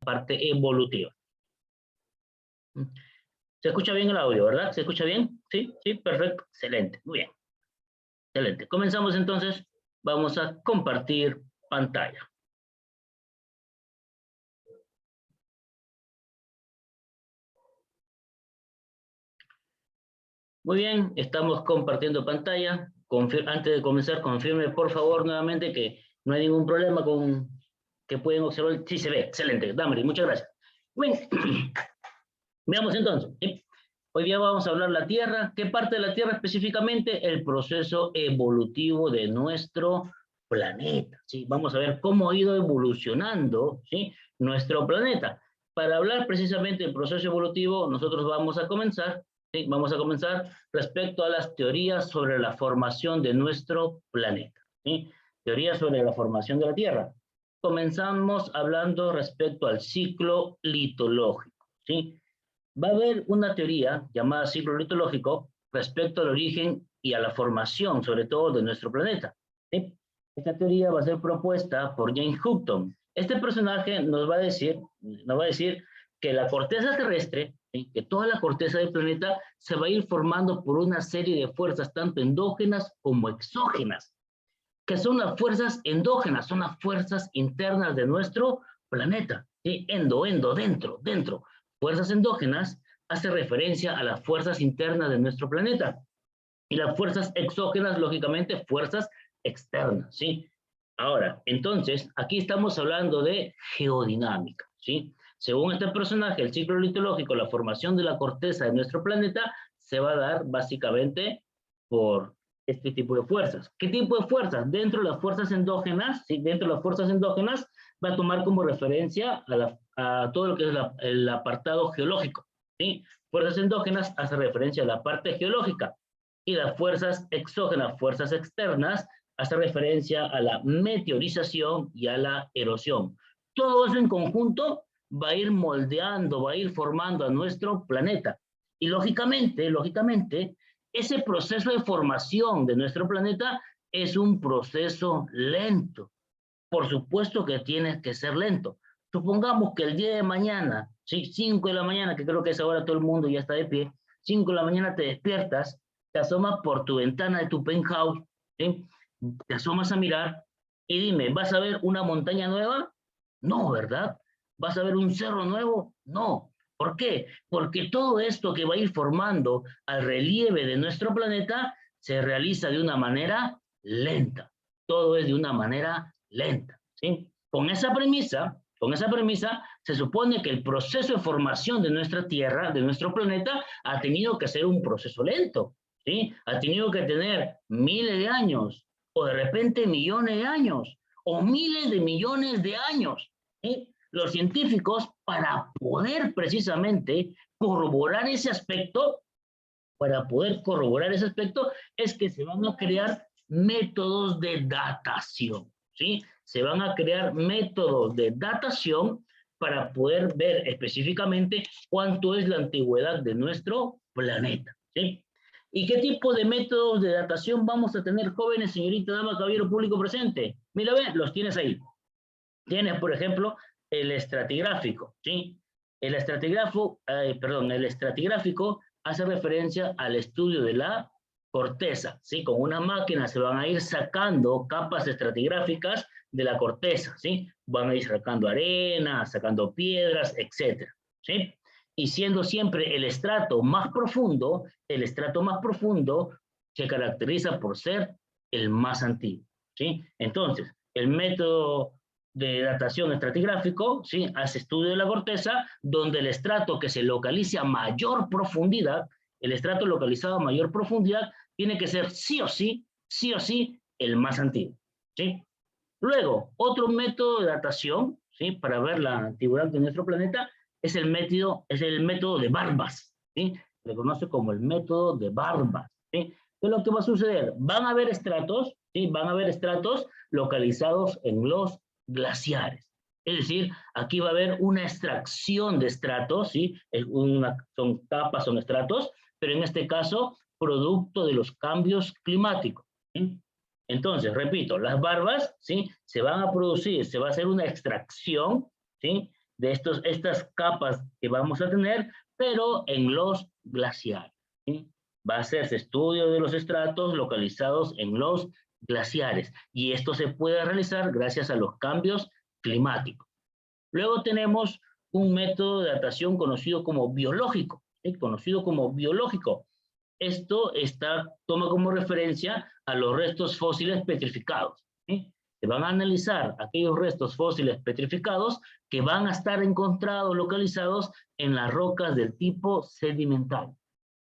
parte evolutiva. ¿Se escucha bien el audio, verdad? ¿Se escucha bien? Sí, sí, perfecto, excelente, muy bien. Excelente. Comenzamos entonces. Vamos a compartir pantalla. Muy bien, estamos compartiendo pantalla. Antes de comenzar, confirme por favor nuevamente que no hay ningún problema con que pueden observar. Sí, se ve, excelente. Damari, muchas gracias. Bien, veamos entonces. ¿Sí? Hoy día vamos a hablar de la Tierra. ¿Qué parte de la Tierra específicamente? El proceso evolutivo de nuestro planeta. ¿Sí? Vamos a ver cómo ha ido evolucionando, ¿sí?, nuestro planeta. Para hablar precisamente del proceso evolutivo, nosotros vamos a comenzar, ¿sí?, vamos a comenzar respecto a las teorías sobre la formación de nuestro planeta. ¿Sí? Teorías sobre la formación de la Tierra. Comenzamos hablando respecto al ciclo litológico. ¿Sí? Va a haber una teoría llamada ciclo litológico respecto al origen y a la formación, sobre todo, de nuestro planeta. ¿Sí? Esta teoría va a ser propuesta por James Hutton. Este personaje nos va a decir que la corteza terrestre, ¿sí?, que toda la corteza del planeta se va a ir formando por una serie de fuerzas, tanto endógenas como exógenas. Que son las fuerzas endógenas, son las fuerzas internas de nuestro planeta. ¿Sí? Dentro. Fuerzas endógenas hace referencia a las fuerzas internas de nuestro planeta. Y las fuerzas exógenas, lógicamente, fuerzas externas. ¿Sí? Ahora, entonces, aquí estamos hablando de geodinámica. ¿Sí? Según este personaje, el ciclo litológico, la formación de la corteza de nuestro planeta se va a dar básicamente por este tipo de fuerzas. ¿Qué tipo de fuerzas? Dentro de las fuerzas endógenas, ¿sí?, dentro de las fuerzas endógenas va a tomar como referencia a todo lo que es el apartado geológico. ¿Sí? Fuerzas endógenas hace referencia a la parte geológica y las fuerzas exógenas, fuerzas externas, hace referencia a la meteorización y a la erosión. Todo eso en conjunto va a ir moldeando, va a ir formando a nuestro planeta. Y lógicamente, ese proceso de formación de nuestro planeta es un proceso lento. Por supuesto que tiene que ser lento. Supongamos que el día de mañana, ¿sí?, 5 de la mañana, que creo que es ahora todo el mundo ya está de pie, 5 de la mañana te despiertas, te asomas por tu ventana de tu penthouse, ¿sí?, te asomas a mirar y dime, ¿vas a ver una montaña nueva? No, ¿verdad? ¿Vas a ver un cerro nuevo? No. ¿Por qué? Porque todo esto que va a ir formando al relieve de nuestro planeta se realiza de una manera lenta. Todo es de una manera lenta. ¿Sí? Con esa premisa, se supone que el proceso de formación de nuestra Tierra, de nuestro planeta, ha tenido que ser un proceso lento. ¿Sí? Ha tenido que tener miles de años, o de repente millones de años, o miles de millones de años. ¿Sí? Los científicos, para poder precisamente corroborar ese aspecto, es que se van a crear métodos de datación. ¿Sí? Se van a crear métodos de datación para poder ver específicamente cuánto es la antigüedad de nuestro planeta. ¿Sí? ¿Y qué tipo de métodos de datación vamos a tener, jóvenes, señorita, dama, caballero, público presente? Mira, ve, los tienes ahí. Tienes, por ejemplo, el estratigráfico, ¿sí? El estratigráfico hace referencia al estudio de la corteza, ¿sí? Con una máquina se van a ir sacando capas estratigráficas de la corteza, ¿sí? Van a ir sacando arena, sacando piedras, etcétera, ¿sí? Y siendo siempre el estrato más profundo se caracteriza por ser el más antiguo, ¿sí? Entonces, el método de datación estratigráfico, ¿sí?, hace estudio de la corteza, donde el estrato que se localice a mayor profundidad, el estrato localizado a mayor profundidad, tiene que ser sí o sí, el más antiguo, ¿sí? Luego, otro método de datación, ¿sí?, para ver la antigüedad de nuestro planeta, es el método de Barbas, ¿sí? Se conoce como el método de Barbas, ¿sí? ¿Qué es lo que va a suceder? Van a haber estratos, ¿sí?, van a haber estratos localizados en los glaciares. Es decir, aquí va a haber una extracción de estratos, ¿sí? Son capas, son estratos, pero en este caso, producto de los cambios climáticos, ¿sí? Entonces, repito, las barbas, ¿sí?, se van a producir, se va a hacer una extracción, ¿sí?, de estas capas que vamos a tener, pero en los glaciares, ¿sí? Va a hacerse estudio de los estratos localizados en los glaciares, y esto se puede realizar gracias a los cambios climáticos. Luego tenemos un método de datación conocido como biológico, ¿sí? Conocido como biológico. Esto toma como referencia a los restos fósiles petrificados, ¿sí? Se van a analizar aquellos restos fósiles petrificados que van a estar encontrados, localizados en las rocas del tipo sedimentario.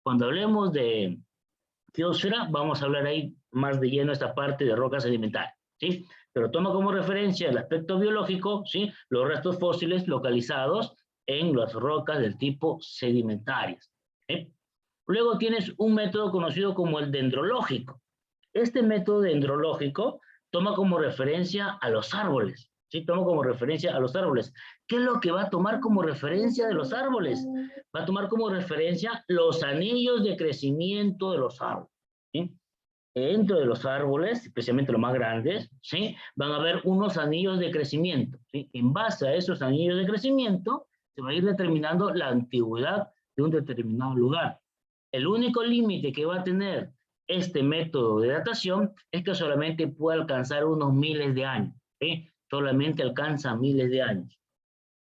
Cuando hablemos de biosfera, vamos a hablar ahí más de lleno esta parte de rocas sedimentarias, ¿sí? Pero toma como referencia el aspecto biológico, ¿sí? Los restos fósiles localizados en las rocas del tipo sedimentarias, ¿sí? Luego tienes un método conocido como el dendrológico. Este método dendrológico toma como referencia a los árboles, ¿sí? Toma como referencia a los árboles. ¿Qué es lo que va a tomar como referencia de los árboles? Va a tomar como referencia los anillos de crecimiento de los árboles, ¿sí? Dentro de los árboles, especialmente los más grandes, ¿sí? Van a haber unos anillos de crecimiento, ¿sí? En base a esos anillos de crecimiento, se va a ir determinando la antigüedad de un determinado lugar. El único límite que va a tener este método de datación es que solamente puede alcanzar unos miles de años, ¿sí? Solamente alcanza miles de años.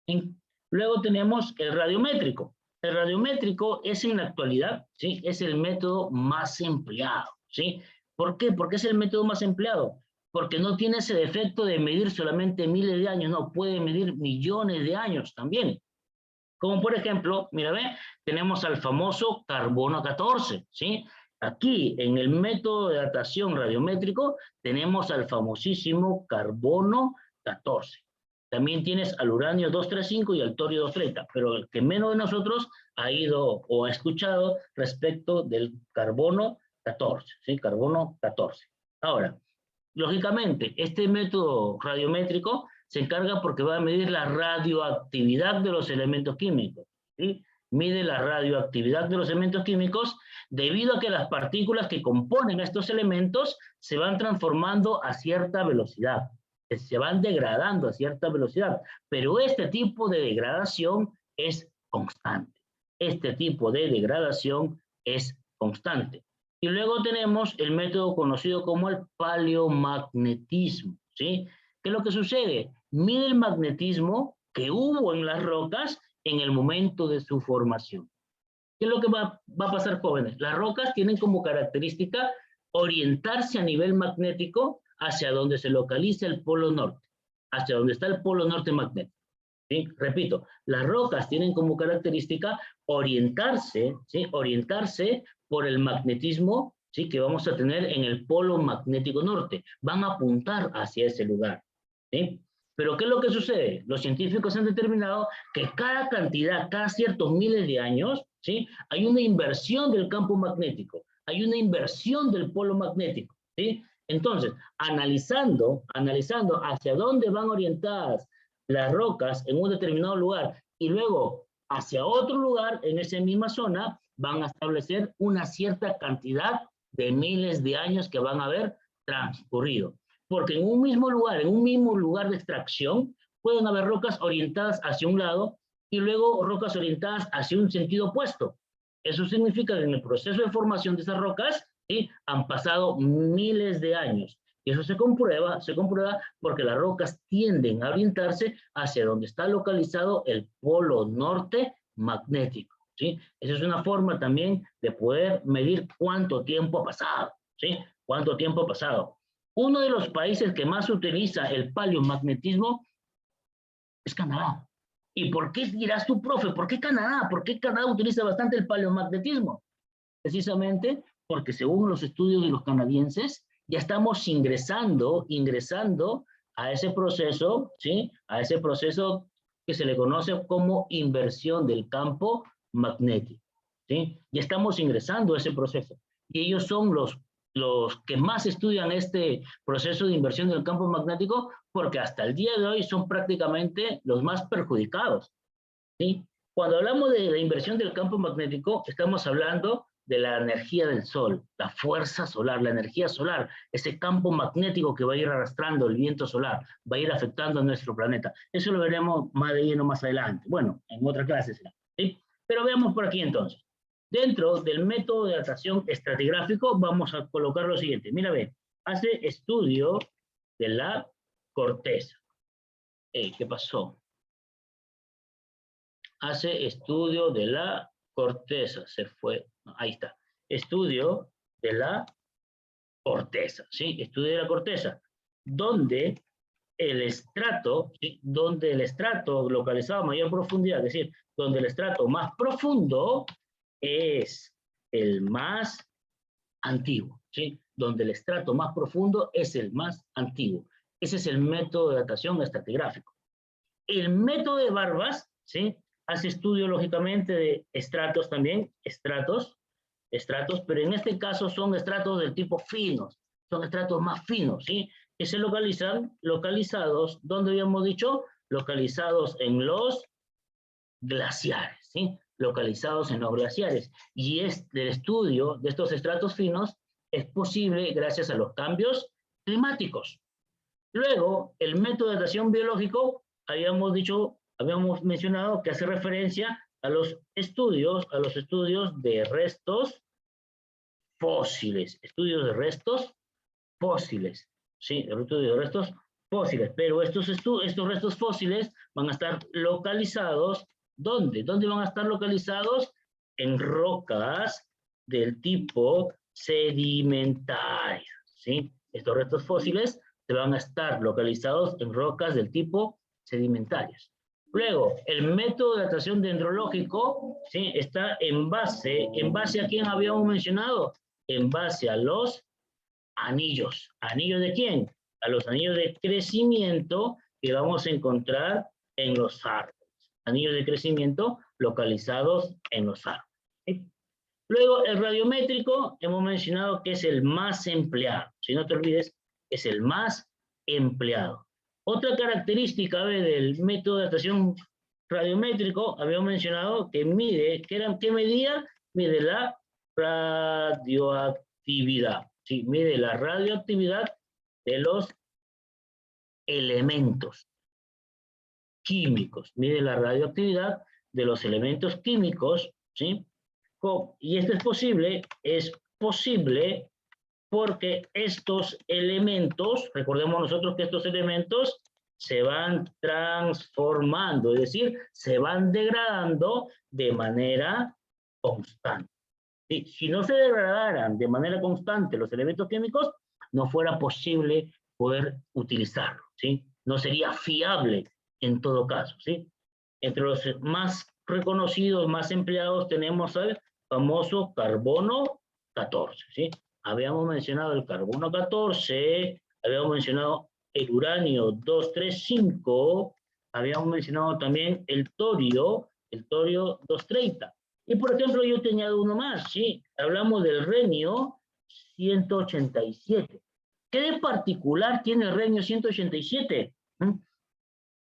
¿Sí? Luego tenemos el radiométrico. El radiométrico es en la actualidad, ¿sí? Es el método más empleado, ¿sí? ¿Por qué? Porque es el método más empleado. Porque no tiene ese defecto de medir solamente miles de años, no, puede medir millones de años también. Como por ejemplo, mira, ve, tenemos al famoso carbono 14, ¿sí? Aquí, en el método de datación radiométrico, tenemos al famosísimo carbono 14. También tienes al uranio 235 y al torio 230, pero el que menos de nosotros ha ido o ha escuchado respecto del carbono 14, ¿sí? Carbono 14. Ahora, lógicamente, este método radiométrico se encarga porque va a medir la radioactividad de los elementos químicos, ¿sí? Mide la radioactividad de los elementos químicos debido a que las partículas que componen estos elementos se van transformando a cierta velocidad, se van degradando a cierta velocidad, pero este tipo de degradación es constante. Este tipo de degradación es constante. Y luego tenemos el método conocido como el paleomagnetismo, ¿sí? ¿Qué es lo que sucede? Mide el magnetismo que hubo en las rocas en el momento de su formación. ¿Qué es lo que va a pasar, jóvenes? Las rocas tienen como característica orientarse a nivel magnético hacia donde se localiza el polo norte, hacia donde está el polo norte magnético. ¿Sí? Repito, las rocas tienen como característica orientarse, ¿sí? Orientarse por el magnetismo, ¿sí? Que vamos a tener en el polo magnético norte. Van a apuntar hacia ese lugar, ¿sí? Pero ¿qué es lo que sucede? Los científicos han determinado que cada cantidad, cada ciertos miles de años, ¿sí? Hay una inversión del campo magnético, hay una inversión del polo magnético, ¿sí? Entonces, analizando hacia dónde van orientadas las rocas en un determinado lugar y luego hacia otro lugar en esa misma zona, van a establecer una cierta cantidad de miles de años que van a haber transcurrido. Porque en un mismo lugar de extracción, pueden haber rocas orientadas hacia un lado y luego rocas orientadas hacia un sentido opuesto. Eso significa que en el proceso de formación de esas rocas, ¿sí? Han pasado miles de años. Y eso se comprueba porque las rocas tienden a orientarse hacia donde está localizado el polo norte magnético, ¿sí? Esa es una forma también de poder medir cuánto tiempo ha pasado, ¿sí? Cuánto tiempo ha pasado. Uno de los países que más utiliza el paleomagnetismo es Canadá. ¿Y por qué dirás tú, profe? ¿Por qué Canadá? ¿Por qué Canadá utiliza bastante el paleomagnetismo? Precisamente porque según los estudios de los canadienses, ya estamos ingresando a ese proceso, ¿sí? A ese proceso que se le conoce como inversión del campo magnético, ¿sí? Ya estamos ingresando a ese proceso. Y ellos son los que más estudian este proceso de inversión del campo magnético porque hasta el día de hoy son prácticamente los más perjudicados, ¿sí? Cuando hablamos de la inversión del campo magnético, estamos hablando de la energía del Sol, la fuerza solar, la energía solar, ese campo magnético que va a ir arrastrando el viento solar, va a ir afectando a nuestro planeta. Eso lo veremos más de lleno más adelante. Bueno, en otra clase será, ¿sí? Pero veamos por aquí entonces. Dentro del método de datación estratigráfico vamos a colocar lo siguiente. Mira, ve, hace estudio de la corteza. ¿Qué pasó? Hace estudio de la corteza. Se fue. Ahí está. Estudio de la corteza. ¿Sí? Estudio de la corteza. Donde el estrato, ¿sí? Donde el estrato localizado a mayor profundidad, es decir, donde el estrato más profundo es el más antiguo, ¿sí? Donde el estrato más profundo es el más antiguo. Ese es el método de datación estratigráfico. El método de Barbas, ¿sí? Hace estudio, lógicamente, de estratos también, estratos, pero en este caso son estratos del tipo finos, son estratos más finos, ¿sí? Que se localizan, localizados, ¿dónde habíamos dicho? Localizados en los glaciares, ¿sí? Localizados en los glaciares. Y el estudio de estos estratos finos es posible gracias a los cambios climáticos. Luego, el método de datación biológico, habíamos mencionado que hace referencia a los estudios de restos fósiles, estudios de restos fósiles, ¿sí? El estudio de restos fósiles, pero estos restos fósiles van a estar localizados, ¿dónde? ¿Dónde van a estar localizados? En rocas del tipo sedimentarias, ¿sí? Estos restos fósiles se van a estar localizados en rocas del tipo sedimentarias. Luego, el método de datación dendrológico, ¿sí? Está en base a quién habíamos mencionado, en base a los anillos. ¿Anillos de quién? A los anillos de crecimiento que vamos a encontrar en los árboles. Anillos de crecimiento localizados en los árboles, ¿sí? Luego, el radiométrico, hemos mencionado que es el más empleado. Si no te olvides, es el más empleado. Otra característica del método de datación radiométrico, habíamos mencionado que mide, ¿qué medía? Mide la radioactividad. Sí, mide la radioactividad de los elementos químicos. Mide la radioactividad de los elementos químicos, ¿sí? Y esto es posible porque estos elementos, recordemos nosotros que estos elementos se van transformando, es decir, se van degradando de manera constante. ¿Sí? Si no se degradaran de manera constante los elementos químicos, no fuera posible poder utilizarlos, ¿sí? No sería fiable en todo caso, ¿sí? Entre los más reconocidos, más empleados, tenemos al famoso carbono 14, ¿sí? Habíamos mencionado el carbono 14, habíamos mencionado el uranio 235, habíamos mencionado también el torio 230. Y por ejemplo, yo te añado uno más, ¿sí? Hablamos del renio 187. ¿Qué de particular tiene el renio 187?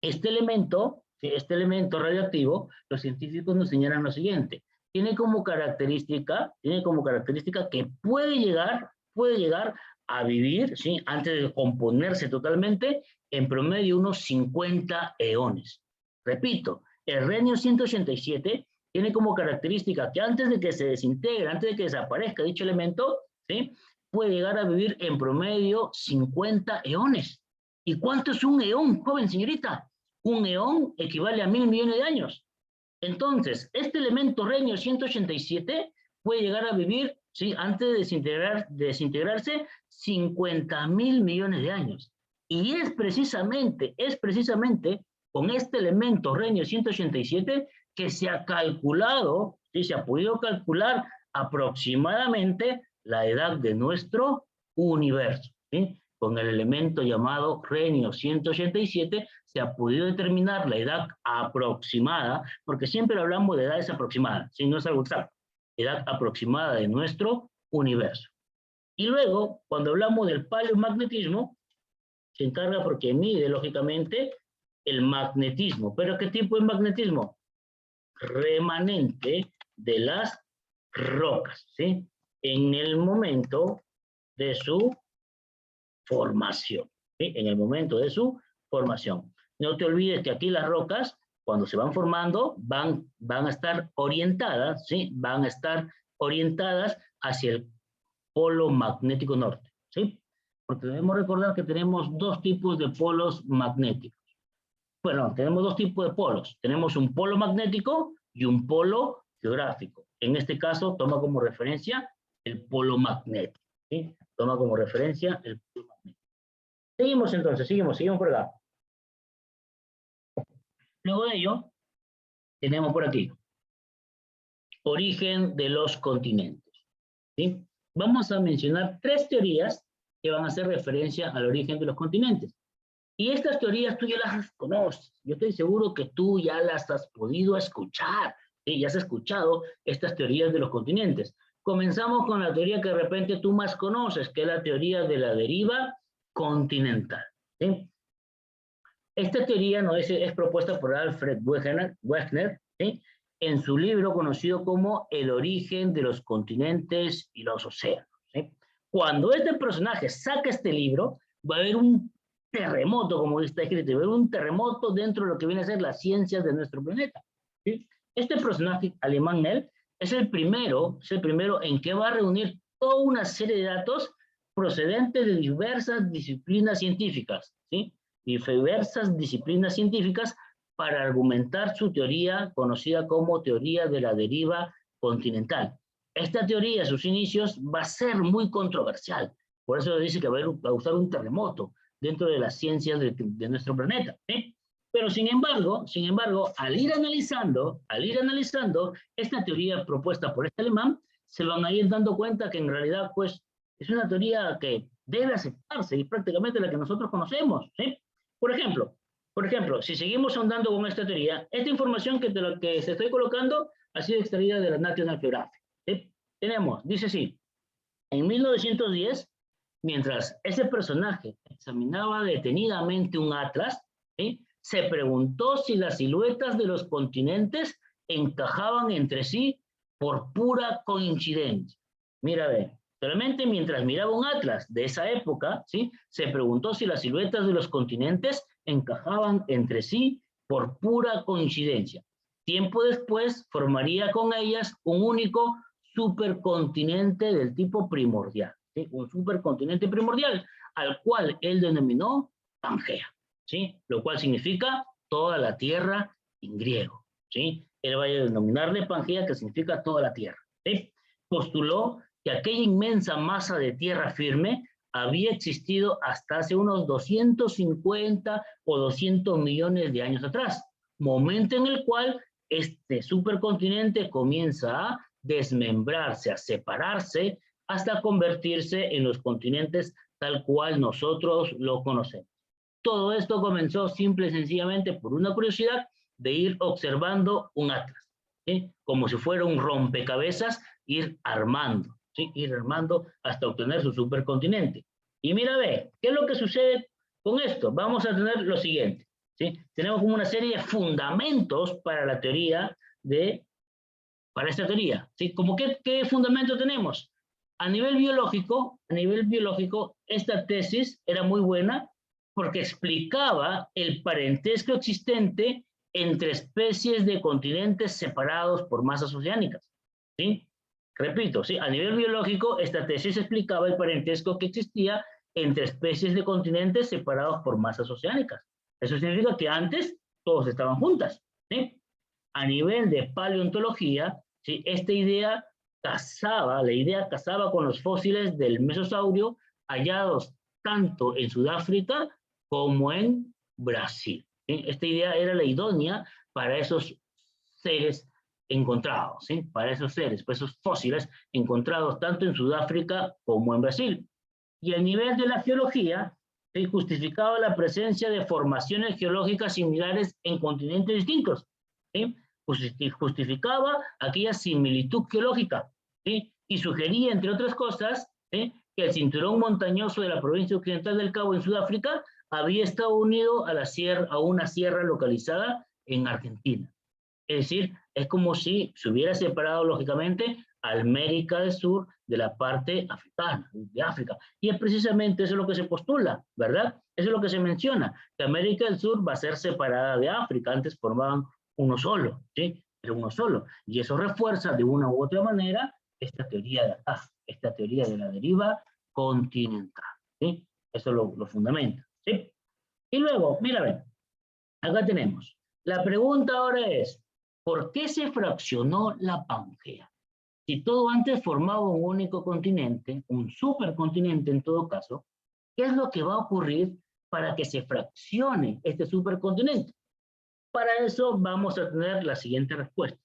Este elemento radioactivo, los científicos nos señalan lo siguiente. Tiene como característica que puede llegar a vivir, ¿sí? Antes de componerse totalmente, en promedio unos 50 eones. Repito, el renio 187 tiene como característica que antes de que se desintegre, antes de que desaparezca dicho elemento, ¿sí? Puede llegar a vivir en promedio 50 eones. ¿Y cuánto es un eón, joven señorita? Un eón equivale a 1.000 millones de años. Entonces, este elemento renio 187 puede llegar a vivir, ¿sí? Antes de desintegrarse, 50.000 millones de años. Y es precisamente con este elemento renio 187 que se ha calculado, ¿sí? Se ha podido calcular aproximadamente la edad de nuestro universo, ¿sí? Con el elemento llamado renio 187 se ha podido determinar la edad aproximada, porque siempre hablamos de edades aproximadas, ¿sí? No es algo exacto, edad aproximada de nuestro universo. Y luego, cuando hablamos del paleomagnetismo, se encarga porque mide, lógicamente, el magnetismo. ¿Pero qué tipo de magnetismo? Remanente de las rocas, ¿sí? En el momento de su formación, ¿sí? En el momento de su formación. No te olvides que aquí las rocas, cuando se van formando, van a estar orientadas, ¿sí? Van a estar orientadas hacia el polo magnético norte, ¿sí? Porque debemos recordar que tenemos dos tipos de polos magnéticos. Bueno, tenemos dos tipos de polos. Tenemos un polo magnético y un polo geográfico. En este caso, toma como referencia el polo magnético, ¿sí? Toma como referencia el polo magnético. Seguimos entonces, seguimos por acá. Luego de ello, tenemos por aquí, origen de los continentes, ¿sí? Vamos a mencionar tres teorías que van a hacer referencia al origen de los continentes. Y estas teorías tú ya las conoces. Yo estoy seguro que tú ya las has podido escuchar. ¿Sí? Ya has escuchado estas teorías de los continentes. Comenzamos con la teoría que de repente tú más conoces, que es la teoría de la deriva continental. ¿Sí? Esta teoría no es propuesta por Alfred Wegener, ¿sí? En su libro conocido como El origen de los continentes y los océanos. ¿Sí? Cuando este personaje saca este libro, va a haber un terremoto, como está escrito, va a haber un terremoto dentro de lo que viene a ser las ciencias de nuestro planeta. ¿Sí? Este personaje alemán, él, es el primero en que va a reunir toda una serie de datos procedentes de diversas disciplinas científicas, ¿sí? Diversas disciplinas científicas para argumentar su teoría conocida como teoría de la deriva continental. Esta teoría a sus inicios va a ser muy controversial, por eso dice que va a usar un terremoto dentro de las ciencias de nuestro planeta, ¿sí? Pero sin embargo, al ir analizando esta teoría propuesta por este alemán, se van a ir dando cuenta que en realidad pues es una teoría que debe aceptarse y prácticamente la que nosotros conocemos, ¿sí? Por ejemplo, si seguimos ahondando con esta teoría, esta información que se estoy colocando ha sido extraída de la National Geographic, ¿sí? Dice así, en 1910, mientras ese personaje examinaba detenidamente un atlas, ¿sí? Se preguntó si las siluetas de los continentes encajaban entre sí por pura coincidencia. Mira, ve, solamente mientras miraba un atlas de esa época, ¿sí? Se preguntó si las siluetas de los continentes encajaban entre sí por pura coincidencia. Tiempo después formaría con ellas un único supercontinente del tipo primordial, ¿sí? Un supercontinente primordial, al cual él denominó Pangea, ¿sí? Lo cual significa toda la tierra en griego, ¿sí? Él va a denominarle Pangea, que significa toda la tierra, ¿sí? Postuló que aquella inmensa masa de tierra firme había existido hasta hace unos 250 o 200 millones de años atrás, momento en el cual este supercontinente comienza a desmembrarse, a separarse, hasta convertirse en los continentes tal cual nosotros lo conocemos. Todo esto comenzó simple y sencillamente por una curiosidad de ir observando un atlas, ¿sí? Como si fuera un rompecabezas, ir armando, ¿sí? Ir armando hasta obtener su supercontinente. Y mira, ve, ¿qué es lo que sucede con esto? Vamos a tener lo siguiente, ¿sí? Tenemos como una serie de fundamentos para la teoría para esta teoría, ¿sí? ¿Cómo qué fundamento tenemos? A nivel biológico, esta tesis era muy buena porque explicaba el parentesco existente entre especies de continentes separados por masas oceánicas, ¿sí? Repito, ¿sí? A nivel biológico, esta tesis explicaba el parentesco que existía entre especies de continentes separados por masas oceánicas. Eso significa que antes todos estaban juntas, ¿sí? A nivel de paleontología, ¿sí? La idea casaba con los fósiles del Mesosaurio hallados tanto en Sudáfrica como en Brasil, ¿sí? Esta idea era la idónea para esos seres encontrados, ¿sí? Para esos seres, para esos fósiles encontrados tanto en Sudáfrica como en Brasil. Y a nivel de la geología, se justificaba la presencia de formaciones geológicas similares en continentes distintos, ¿sí? Justificaba aquella similitud geológica, ¿sí? Y sugería, entre otras cosas, ¿sí? Que el cinturón montañoso de la provincia occidental del Cabo en Sudáfrica había estado unido a una sierra localizada en Argentina. Es decir, es como si se hubiera separado, lógicamente, América del Sur de la parte africana, de África. Y es precisamente eso lo que se postula, ¿verdad? Eso es lo que se menciona, que América del Sur va a ser separada de África. Antes formaban uno solo, ¿sí? Pero uno solo. Y eso refuerza de una u otra manera esta teoría de acá, esta teoría de la deriva continental, ¿sí? Eso lo fundamenta, ¿sí? Y luego, mira, ven, acá tenemos. La pregunta ahora es, ¿por qué se fraccionó la Pangea? Si todo antes formaba un único continente, un supercontinente en todo caso, ¿qué es lo que va a ocurrir para que se fraccione este supercontinente? Para eso vamos a tener las siguientes respuestas.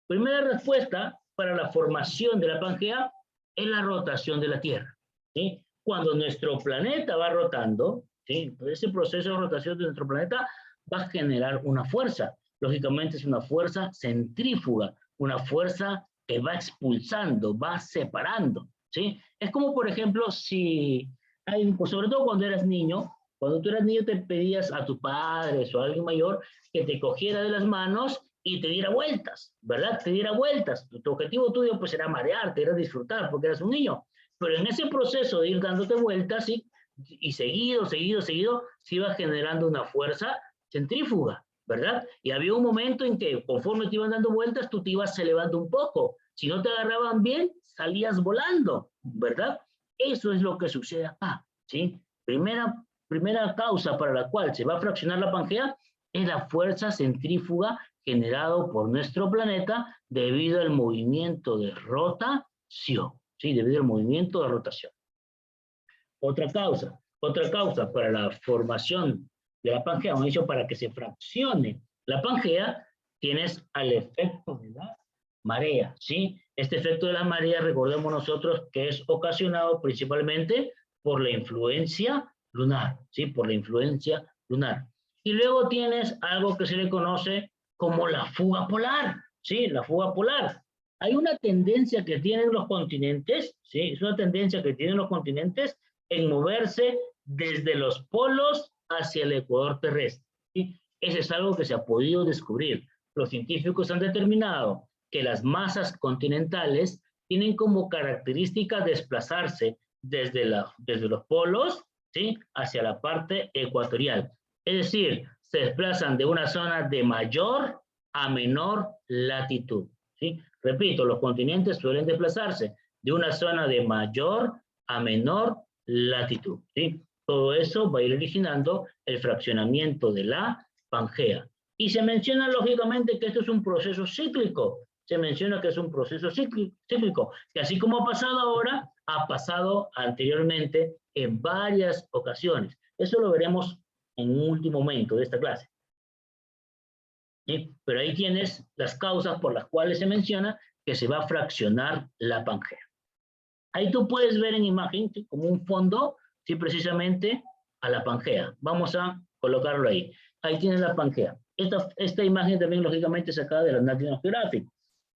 Primera respuesta para la formación de la Pangea es la rotación de la Tierra, ¿sí? Cuando nuestro planeta va rotando, ¿sí? Ese proceso de rotación de nuestro planeta va a generar una fuerza. Lógicamente es una fuerza centrífuga, una fuerza que va expulsando, va separando, ¿sí? Es como, por ejemplo, si hay, pues sobre todo cuando eras niño, cuando tú eras niño te pedías a tus padres o a alguien mayor que te cogiera de las manos y te diera vueltas, ¿verdad? Te diera vueltas. Tu objetivo tuyo pues era marearte, era disfrutar porque eras un niño. Pero en ese proceso de ir dándote vueltas, ¿sí? Y seguido, se iba generando una fuerza centrífuga, ¿verdad? Y había un momento en que conforme te iban dando vueltas, tú te ibas elevando un poco. Si no te agarraban bien, salías volando, ¿verdad? Eso es lo que sucede acá, ¿sí? Primera causa para la cual se va a fraccionar la Pangea es la fuerza centrífuga generado por nuestro planeta debido al movimiento de rotación, ¿sí? Debido al movimiento de rotación. Otra causa para la formación de la Pangea, o hecho para que se fraccione la Pangea, tienes al efecto de la marea, ¿sí? Este efecto de la marea, recordemos nosotros que es ocasionado principalmente por la influencia lunar, ¿sí? Por la influencia lunar. Y luego tienes algo que se le conoce como la fuga polar, ¿sí? La fuga polar. Hay una tendencia que tienen los continentes, ¿sí? Es una tendencia que tienen los continentes en moverse desde los polos hacia el ecuador terrestre, ¿sí? Ese es algo que se ha podido descubrir. Los científicos han determinado que las masas continentales tienen como característica desplazarse desde los polos, ¿sí? Hacia la parte ecuatorial. Es decir, se desplazan de una zona de mayor a menor latitud, ¿sí? Repito, los continentes suelen desplazarse de una zona de mayor a menor latitud, ¿sí? Todo eso va a ir originando el fraccionamiento de la Pangea. Y se menciona lógicamente que esto es un proceso cíclico. Se menciona que es un proceso cíclico, que así como ha pasado ahora, ha pasado anteriormente en varias ocasiones. Eso lo veremos en un último momento de esta clase. ¿Sí? Pero ahí tienes las causas por las cuales se menciona que se va a fraccionar la Pangea. Ahí tú puedes ver en imagen, ¿sí? Como un fondo, ¿sí? Precisamente a la Pangea. Vamos a colocarlo ahí. Ahí tienes la Pangea. Esta imagen también lógicamente es sacada de la National Geographic.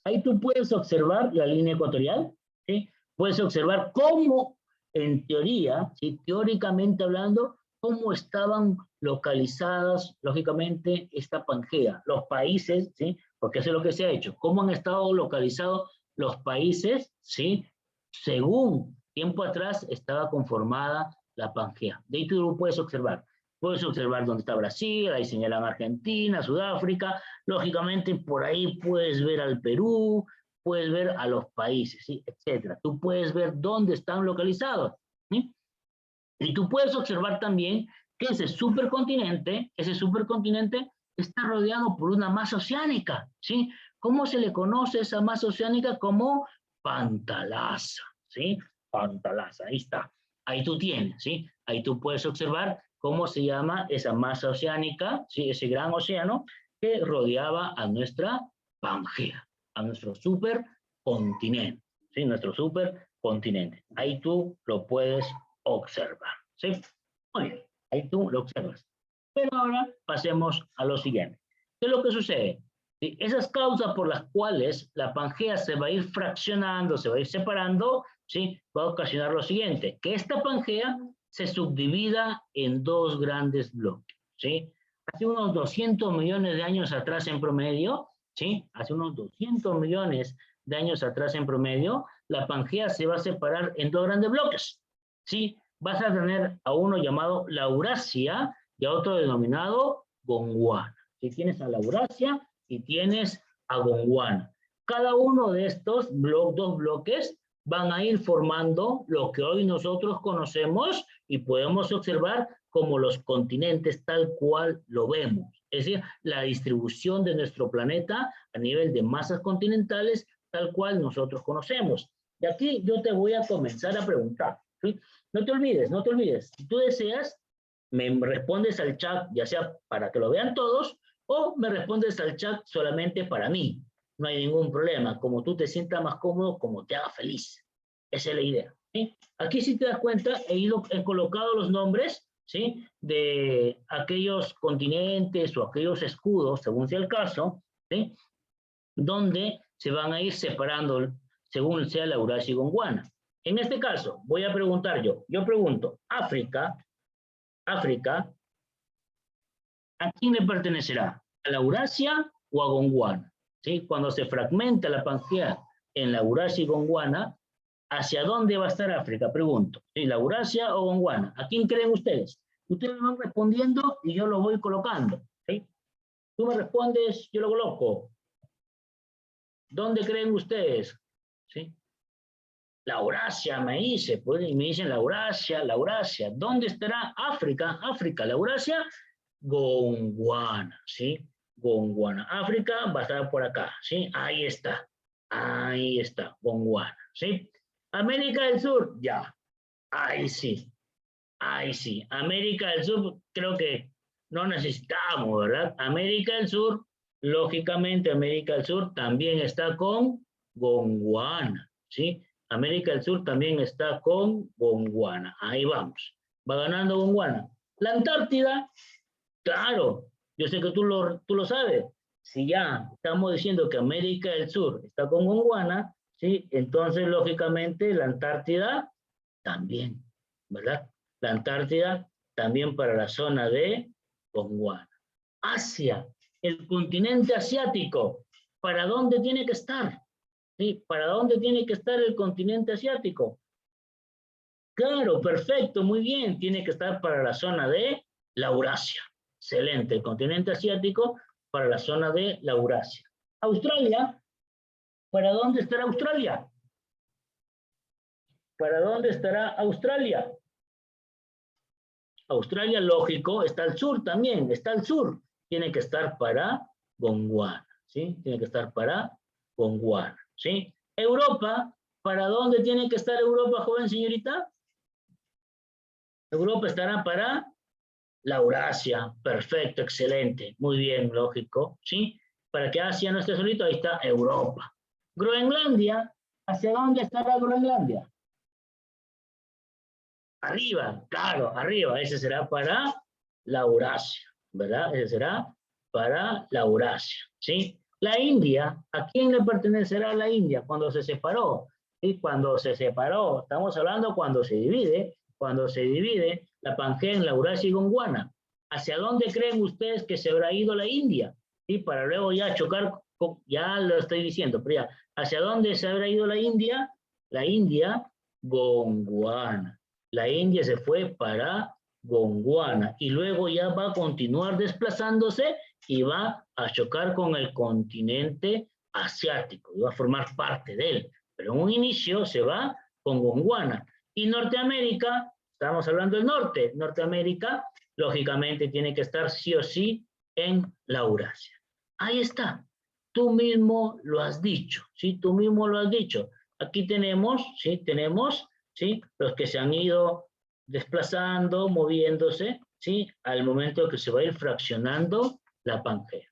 Ahí tú puedes observar la línea ecuatorial, ¿sí? Puedes observar cómo, en teoría, ¿sí? Teóricamente hablando, cómo estaban localizadas, lógicamente, esta Pangea, los países, ¿sí? Porque eso es lo que se ha hecho, cómo han estado localizados los países, ¿sí? Según tiempo atrás estaba conformada la Pangea. De ahí tú lo puedes observar. Puedes observar dónde está Brasil, ahí señalan Argentina, Sudáfrica, lógicamente por ahí puedes ver al Perú, puedes ver a los países, ¿sí? Etcétera. Tú puedes ver dónde están localizados, ¿sí? Y tú puedes observar también que ese supercontinente está rodeado por una masa oceánica, ¿sí? ¿Cómo se le conoce esa masa oceánica? Como Pantalasa, ¿sí? Pantalasa, ahí está. Ahí tú tienes, ¿sí? Ahí tú puedes observar cómo se llama esa masa oceánica, ¿sí? Ese gran océano que rodeaba a nuestra Pangea, a nuestro supercontinente, ¿sí? Nuestro supercontinente. Ahí tú lo puedes observar, ¿sí? Muy bien, ahí tú lo observas. Pero ahora pasemos a lo siguiente. ¿Qué es lo que sucede? ¿Sí? Esas causas por las cuales la Pangea se va a ir fraccionando, se va a ir separando, ¿sí? Va a ocasionar lo siguiente, que esta Pangea se subdivida en dos grandes bloques, ¿sí? Hace unos 200 millones de años atrás en promedio, ¿sí? Hace unos 200 millones de años atrás en promedio, la Pangea se va a separar en dos grandes bloques, ¿sí? Vas a tener a uno llamado Laurasia y a otro denominado Gondwana. ¿Sí? Tienes a Laurasia y tienes a Gondwana. Cada uno de estos dos bloques van a ir formando lo que hoy nosotros conocemos y podemos observar como los continentes tal cual lo vemos. Es decir, la distribución de nuestro planeta a nivel de masas continentales tal cual nosotros conocemos. Y aquí yo te voy a comenzar a preguntar. ¿Sí? No te olvides, no te olvides. Si tú deseas, me respondes al chat, ya sea para que lo vean todos, o me respondes al chat solamente para mí. No hay ningún problema, como tú te sientas más cómodo, como te haga feliz. Esa es la idea. ¿Sí? Aquí si te das cuenta, he colocado los nombres, ¿sí? De aquellos continentes o aquellos escudos, según sea el caso, ¿sí? Donde se van a ir separando según sea la Eurasia y Gondwana. En este caso, voy a preguntar yo pregunto, África, ¿a quién le pertenecerá? ¿A la Eurasia o a Gondwana? ¿Sí? Cuando se fragmenta la Pangea en la Eurasia y Gondwana, ¿hacia dónde va a estar África? Pregunto. ¿Sí? ¿La Eurasia o Gondwana? ¿A quién creen ustedes? Ustedes me van respondiendo y yo lo voy colocando. ¿Sí? Tú me respondes, yo lo coloco. ¿Dónde creen ustedes? ¿Sí? La Eurasia me dice, pues, y me dicen la Eurasia, la Eurasia. ¿Dónde estará África? África, la Eurasia, Gondwana, ¿sí? Gondwana. África va a estar por acá, ¿sí? Ahí está, Gondwana, ¿sí? América del Sur, ya, ahí sí, América del Sur, creo que no necesitamos, ¿verdad? América del Sur, lógicamente, América del Sur también está con Gondwana, ¿sí? América del Sur también está con Gondwana. Ahí vamos. Va ganando Gondwana. La Antártida, claro, yo sé que tú lo sabes. Si ya estamos diciendo que América del Sur está con Gondwana, ¿sí? Entonces, lógicamente, la Antártida también, ¿verdad? La Antártida también para la zona de Gondwana. Asia, el continente asiático, ¿para dónde tiene que estar? ¿Sí? ¿Para dónde tiene que estar el continente asiático? Claro, perfecto, muy bien, tiene que estar para la zona de la Eurasia. Excelente, el continente asiático para la zona de la Eurasia. Australia, ¿para dónde estará Australia? ¿Para dónde estará Australia? Australia, lógico, está al sur también, está al sur. Tiene que estar para Gondwana, ¿sí? Tiene que estar para Gondwana, ¿sí? Europa, ¿para dónde tiene que estar Europa, joven señorita? Europa estará para la Eurasia, perfecto, excelente, muy bien, lógico, ¿sí? Para que Asia no esté solito, ahí está Europa. Groenlandia, ¿hacia dónde estará Groenlandia? Arriba, claro, arriba, ese será para la Eurasia, ¿verdad? Ese será para la Eurasia, ¿sí? La India, ¿a quién le pertenecerá la India cuando se separó? ¿Sí? Cuando se separó, estamos hablando cuando se divide la Pangea en la Eurasia y Gondwana. ¿Hacia dónde creen ustedes que se habrá ido la India? ¿Sí? Para luego ya chocar, ya lo estoy diciendo, pero ya, ¿hacia dónde se habrá ido la India? La India, Gondwana. La India se fue para Gondwana y luego ya va a continuar desplazándose y va a chocar con el continente asiático y va a formar parte de él. Pero en un inicio se va con Gondwana. Y Norteamérica, estamos hablando del norte, Norteamérica, lógicamente tiene que estar sí o sí en la Eurasia. Ahí está. Tú mismo lo has dicho, ¿sí? Tú mismo lo has dicho. Aquí tenemos, ¿sí? Tenemos, ¿sí? Los que se han ido desplazando, moviéndose, ¿sí? Al momento que se va a ir fraccionando la Pangea.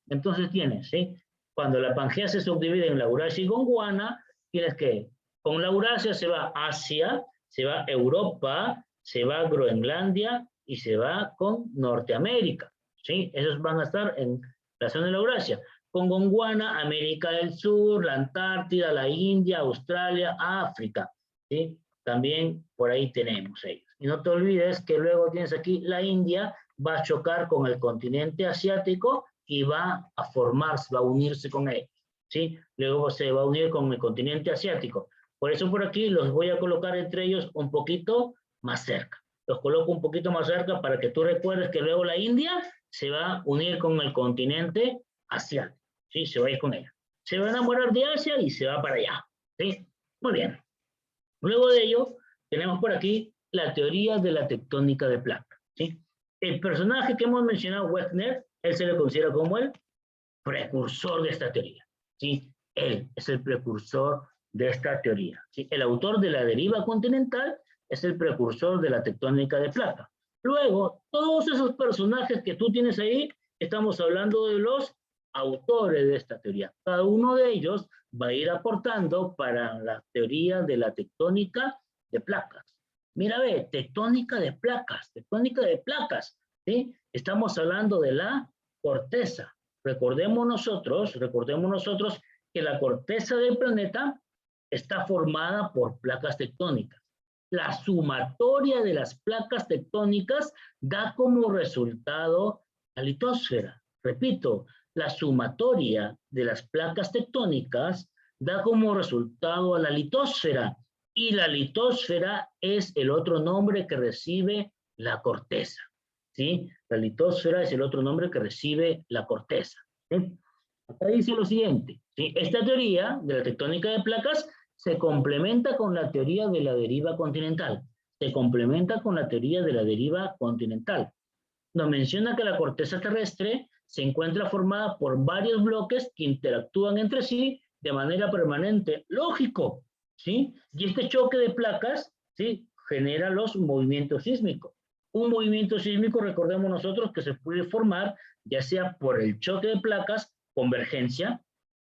Entonces tienes, ¿sí? Cuando la Pangea se subdivide en la Eurasia y Gondwana, tienes que, con la Eurasia se va Asia, se va Europa, se va Groenlandia y se va con Norteamérica, ¿sí? Esos van a estar en la zona de la Eurasia. Con Gondwana, América del Sur, la Antártida, la India, Australia, África, ¿sí? También por ahí tenemos ellos. Y no te olvides que luego tienes aquí la India, va a chocar con el continente asiático y va a formarse, va a unirse con él, ¿sí? Luego se va a unir con el continente asiático. Por eso por aquí los voy a colocar entre ellos un poquito más cerca. Los coloco un poquito más cerca para que tú recuerdes que luego la India se va a unir con el continente asiático, ¿sí? Se va a ir con ella. Se va a enamorar de Asia y se va para allá, ¿sí? Muy bien. Luego de ello, tenemos por aquí la teoría de la tectónica de placas, ¿sí? El personaje que hemos mencionado, Wegner, él se le considera como el precursor de esta teoría, ¿sí? Él es el precursor de esta teoría, ¿sí? El autor de la deriva continental es el precursor de la tectónica de placas. Luego, todos esos personajes que tú tienes ahí, estamos hablando de los autores de esta teoría. Cada uno de ellos va a ir aportando para la teoría de la tectónica de placas. Mira, ve, tectónica de placas, ¿sí? Estamos hablando de la corteza. Recordemos nosotros que la corteza del planeta está formada por placas tectónicas. La sumatoria de las placas tectónicas da como resultado la litosfera. Repito, la sumatoria de las placas tectónicas da como resultado a la litosfera, y la litosfera es el otro nombre que recibe la corteza, ¿sí? La litosfera es el otro nombre que recibe la corteza, ¿sí? Acá dice lo siguiente, ¿sí? Esta teoría de la tectónica de placas se complementa con la teoría de la deriva continental. Nos menciona que la corteza terrestre se encuentra formada por varios bloques que interactúan entre sí de manera permanente. Lógico, ¿sí? Y este choque de placas, ¿sí?, genera los movimientos sísmicos. Un movimiento sísmico, recordemos nosotros, que se puede formar ya sea por el choque de placas, convergencia,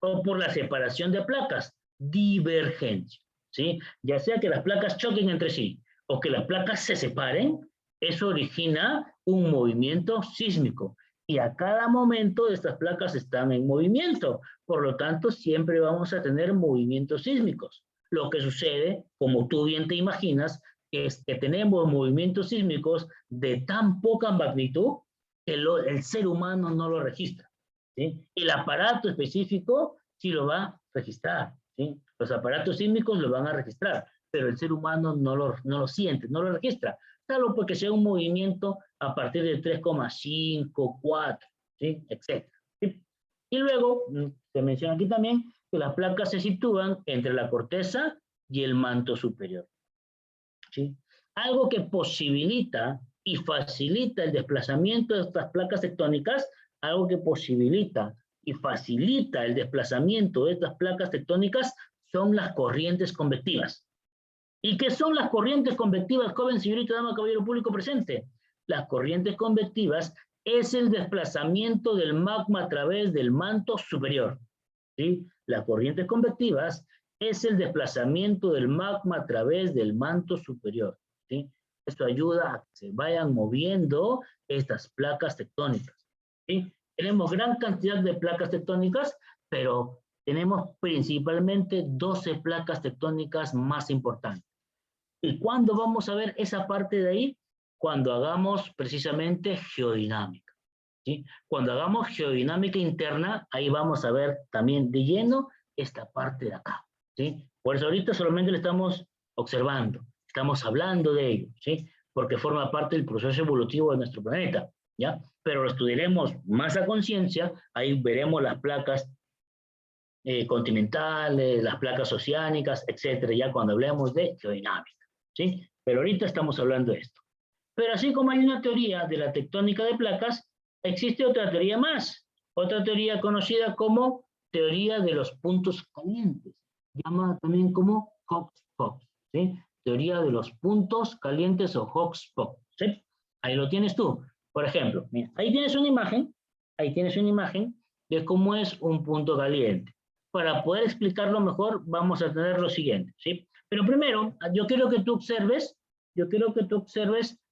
o por la separación de placas, divergencia, ¿sí? Ya sea que las placas choquen entre sí o que las placas se separen, eso origina un movimiento sísmico. Y a cada momento estas placas están en movimiento. Por lo tanto, siempre vamos a tener movimientos sísmicos. Lo que sucede, como tú bien te imaginas, es que tenemos movimientos sísmicos de tan poca magnitud que el ser humano no lo registra, ¿sí? El aparato específico sí lo va a registrar, ¿sí? Los aparatos sísmicos lo van a registrar, pero el ser humano no lo siente, no lo registra, salvo porque sea un movimiento a partir de 3,5, 4, ¿sí?, etc. ¿Sí? Y luego, se menciona aquí también que las placas se sitúan entre la corteza y el manto superior, ¿sí? Algo que posibilita y facilita el desplazamiento de estas placas tectónicas, algo que posibilita y facilita el desplazamiento de estas placas tectónicas son las corrientes convectivas. ¿Y qué son las corrientes convectivas, joven, señorita, dama, caballero público presente? Las corrientes convectivas es el desplazamiento del magma a través del manto superior, ¿sí? Las corrientes convectivas es el desplazamiento del magma a través del manto superior, ¿sí? Esto ayuda a que se vayan moviendo estas placas tectónicas, ¿sí? Tenemos gran cantidad de placas tectónicas, pero tenemos principalmente 12 placas tectónicas más importantes. ¿Y cuándo vamos a ver esa parte de ahí? Cuando hagamos precisamente geodinámica, ¿sí? Cuando hagamos geodinámica interna, ahí vamos a ver también de lleno esta parte de acá, ¿sí? Por eso ahorita solamente le estamos observando, estamos hablando de ello, ¿sí? Porque forma parte del proceso evolutivo de nuestro planeta, ¿ya? Pero lo estudiaremos más a conciencia, ahí veremos las placas continentales, las placas oceánicas, etcétera, ya cuando hablemos de geodinámica, ¿sí? Pero ahorita estamos hablando de esto. Pero así como hay una teoría de la tectónica de placas, existe otra teoría más, otra teoría conocida como teoría de los puntos calientes, llamada también como Hotspot, ¿sí? Teoría de los puntos calientes o Hotspot, ¿sí? Ahí lo tienes tú. Por ejemplo, mira, ahí tienes una imagen de cómo es un punto caliente. Para poder explicarlo mejor, vamos a tener lo siguiente, ¿sí? Pero primero, yo quiero que tú observes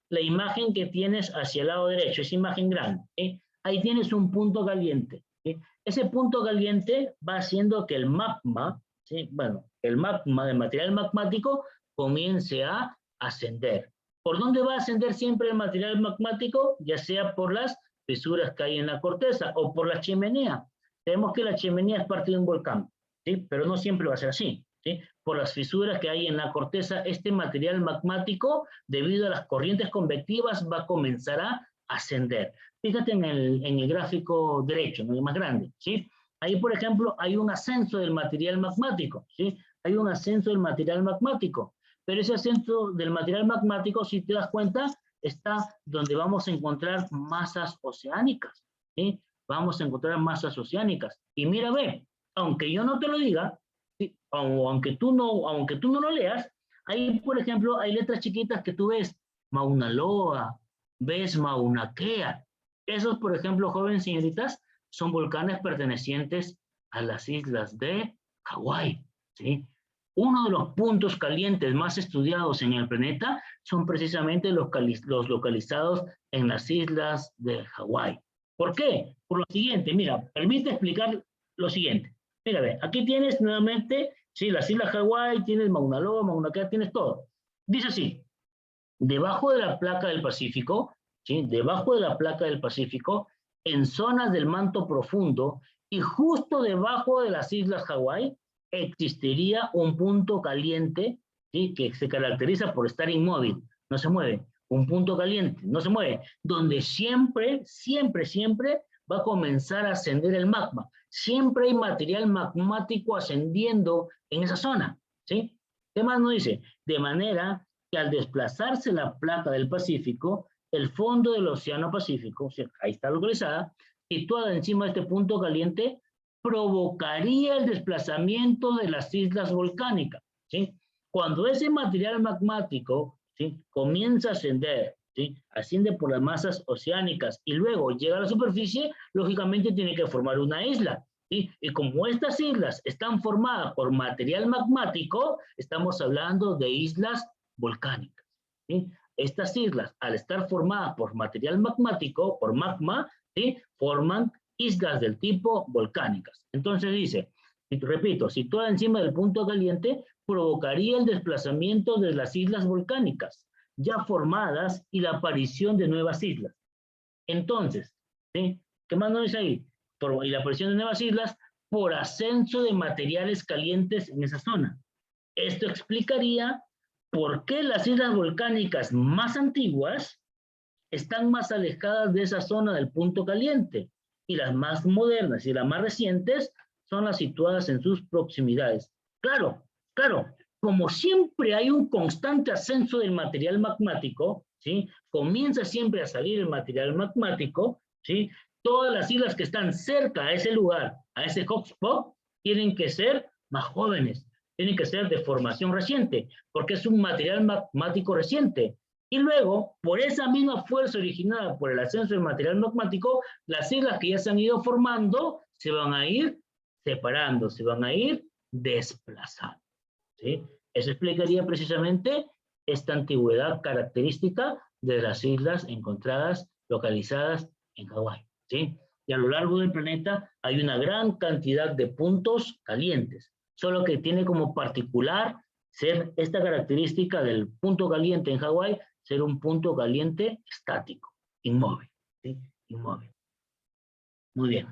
la imagen que tienes hacia el lado derecho, esa imagen grande, ¿sí? Ahí tienes un punto caliente, ¿sí? Ese punto caliente va haciendo que el magma, ¿sí?, bueno, el magma de material magmático comience a ascender. ¿Por dónde va a ascender siempre el material magmático? Ya sea por las fisuras que hay en la corteza o por la chimenea. Sabemos que la chimenea es parte de un volcán, ¿sí? Pero no siempre va a ser así, ¿sí? Por las fisuras que hay en la corteza, este material magmático, debido a las corrientes convectivas, va a comenzar a ascender. Fíjate en el gráfico derecho, ¿no? El más grande, ¿sí? Ahí, por ejemplo, hay un ascenso del material magmático, ¿sí? Hay un ascenso del material magmático, pero ese ascenso del material magmático, si te das cuenta, está donde vamos a encontrar masas oceánicas, ¿sí? Vamos a encontrar masas oceánicas. Y mira, ve, aunque yo no te lo diga, ¿sí? aunque tú no lo leas, ahí, por ejemplo, hay letras chiquitas que tú ves, Mauna Loa, ves Mauna Kea. Esos, por ejemplo, jóvenes señoritas, son volcanes pertenecientes a las islas de Hawái, ¿sí? Uno de los puntos calientes más estudiados en el planeta son precisamente los localizados en las islas de Hawái. ¿Por qué? Por lo siguiente, mira, permite explicar lo siguiente. Mira, ve, aquí tienes nuevamente, sí, las islas Hawái, tienes Mauna Loa, Mauna Kea, tienes todo. Dice así, debajo de la placa del Pacífico, ¿sí? Debajo de la placa del Pacífico, en zonas del manto profundo y justo debajo de las islas Hawái, existiría un punto caliente, ¿sí? Que se caracteriza por estar inmóvil, no se mueve. Un punto caliente, no se mueve, donde siempre va a comenzar a ascender el magma. Siempre hay material magmático ascendiendo en esa zona, ¿sí? ¿Qué más nos dice? De manera que al desplazarse la placa del Pacífico, el fondo del Océano Pacífico, o sea, ahí está localizada, situada encima de este punto caliente, provocaría el desplazamiento de las islas volcánicas, ¿sí? Cuando ese material magmático, ¿sí? Comienza a ascender, ¿sí? Asciende por las masas oceánicas y luego llega a la superficie, lógicamente tiene que formar una isla, ¿sí? Y como estas islas están formadas por material magmático, estamos hablando de islas volcánicas, ¿sí? Estas islas, al estar formadas por material magmático, por magma, ¿sí? Forman islas del tipo volcánicas. Entonces dice, y repito, situada encima del punto caliente, provocaría el desplazamiento de las islas volcánicas ya formadas y la aparición de nuevas islas. Entonces, ¿sí? ¿Qué más nos dice ahí? Y la aparición de nuevas islas por ascenso de materiales calientes en esa zona. Esto explicaría por qué las islas volcánicas más antiguas están más alejadas de esa zona del punto caliente y las más modernas y las más recientes son las situadas en sus proximidades. Claro, como siempre hay un constante ascenso del material magmático, ¿sí? Comienza siempre a salir el material magmático, ¿sí? Todas las islas que están cerca a ese lugar, a ese hotspot, tienen que ser más jóvenes, tienen que ser de formación reciente, porque es un material magmático reciente. Y luego, por esa misma fuerza originada por el ascenso del material magmático, las islas que ya se han ido formando se van a ir separando, se van a ir desplazando, ¿sí? Eso explicaría precisamente esta antigüedad característica de las islas encontradas, localizadas en Hawái, ¿sí? Y a lo largo del planeta hay una gran cantidad de puntos calientes, solo que tiene como particular ser esta característica del punto caliente en Hawái, ser un punto caliente estático, inmóvil, ¿sí? Inmóvil. Muy bien.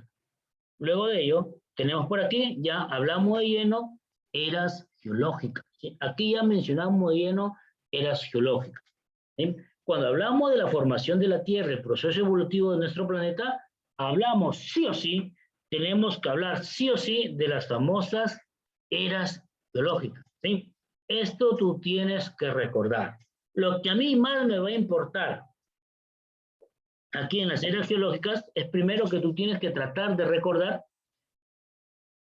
Luego de ello, tenemos por aquí, ya hablamos de lleno, eras geológicas, ¿sí? Aquí ya mencionamos de lleno eras geológicas, ¿sí? Cuando hablamos de la formación de la Tierra, el proceso evolutivo de nuestro planeta, hablamos sí o sí, tenemos que hablar sí o sí de las famosas eras geológicas, ¿sí? Esto tú tienes que recordar. Lo que a mí más me va a importar aquí en las eras geológicas es primero que tú tienes que tratar de recordar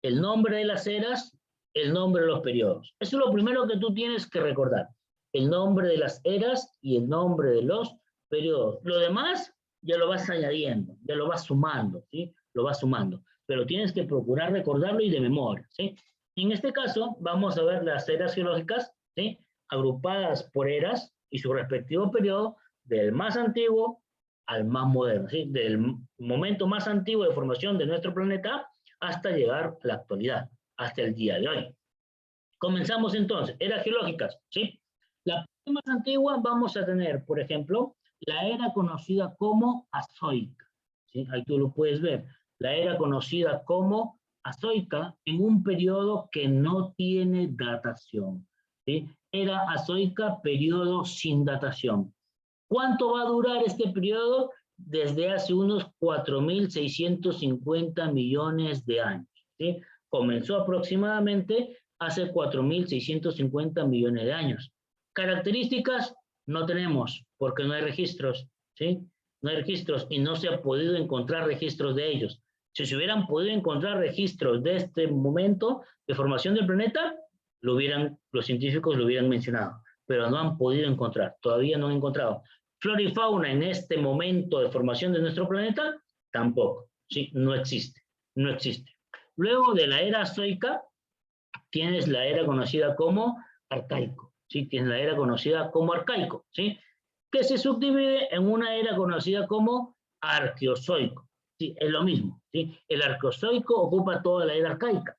el nombre de las eras, el nombre de los periodos. Eso es lo primero que tú tienes que recordar. El nombre de las eras y el nombre de los periodos. Lo demás ya lo vas añadiendo, ya lo vas sumando, ¿sí? Lo vas sumando. Pero tienes que procurar recordarlo y de memoria, ¿sí? En este caso, vamos a ver las eras geológicas, ¿sí? Agrupadas por eras y su respectivo periodo, del más antiguo al más moderno, ¿sí? Del momento más antiguo de formación de nuestro planeta hasta llegar a la actualidad, hasta el día de hoy. Comenzamos entonces, eras geológicas, ¿sí? La parte más antigua vamos a tener, por ejemplo, la era conocida como azoica, ¿sí? Ahí tú lo puedes ver. La era conocida como azoica en un periodo que no tiene datación, ¿sí? Era azoica, periodo sin datación. ¿Cuánto va a durar este periodo? Desde hace unos 4.650 millones de años, ¿sí? Comenzó aproximadamente hace 4.650 millones de años. Características no tenemos porque no hay registros, ¿sí? No hay registros y no se ha podido encontrar registros de ellos. Si se hubieran podido encontrar registros de este momento de formación del planeta, los científicos lo hubieran mencionado, pero no han podido encontrar, todavía no han encontrado. Flora y fauna en este momento de formación de nuestro planeta, tampoco, ¿sí? No existe, no existe. Luego de la era azoica, tienes la era conocida como arcaico, ¿sí? Tienes la era conocida como arcaico, ¿sí? Que se subdivide en una era conocida como arqueozoico, ¿sí? Es lo mismo, ¿sí? El arqueozoico ocupa toda la era arcaica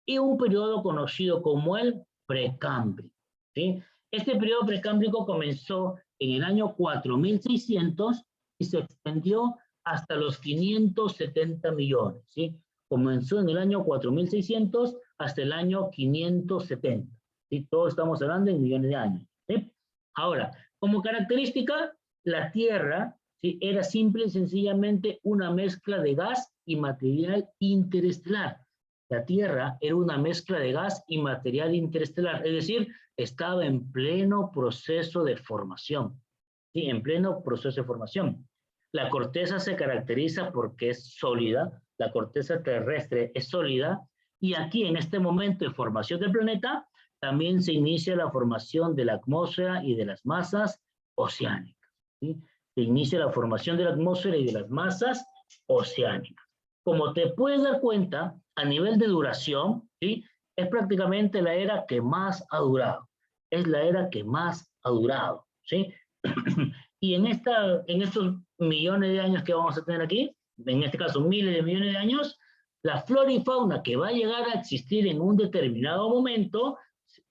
y un periodo conocido como el precámbrico, ¿sí? Este periodo precámbrico comenzó en el año 4600 y se extendió hasta los 570 millones, ¿sí? Comenzó en el año 4600 hasta el año 570, ¿sí? Todos estamos hablando en millones de años, ¿sí? Ahora, como característica, la Tierra, ¿sí? Era simple y sencillamente una mezcla de gas y material interestelar. La Tierra era una mezcla de gas y material interestelar, es decir, estaba en pleno proceso de formación, ¿sí? En pleno proceso de formación. La corteza se caracteriza porque es sólida, la corteza terrestre es sólida, y aquí en este momento de formación del planeta también se inicia la formación de la atmósfera y de las masas oceánicas, ¿sí? Se inicia la formación de la atmósfera y de las masas oceánicas. Como te puedes dar cuenta, a nivel de duración, ¿sí? Es prácticamente la era que más ha durado. Es la era que más ha durado, ¿sí? Y en estos millones de años que vamos a tener aquí, en este caso miles de millones de años, la flora y fauna que va a llegar a existir en un determinado momento,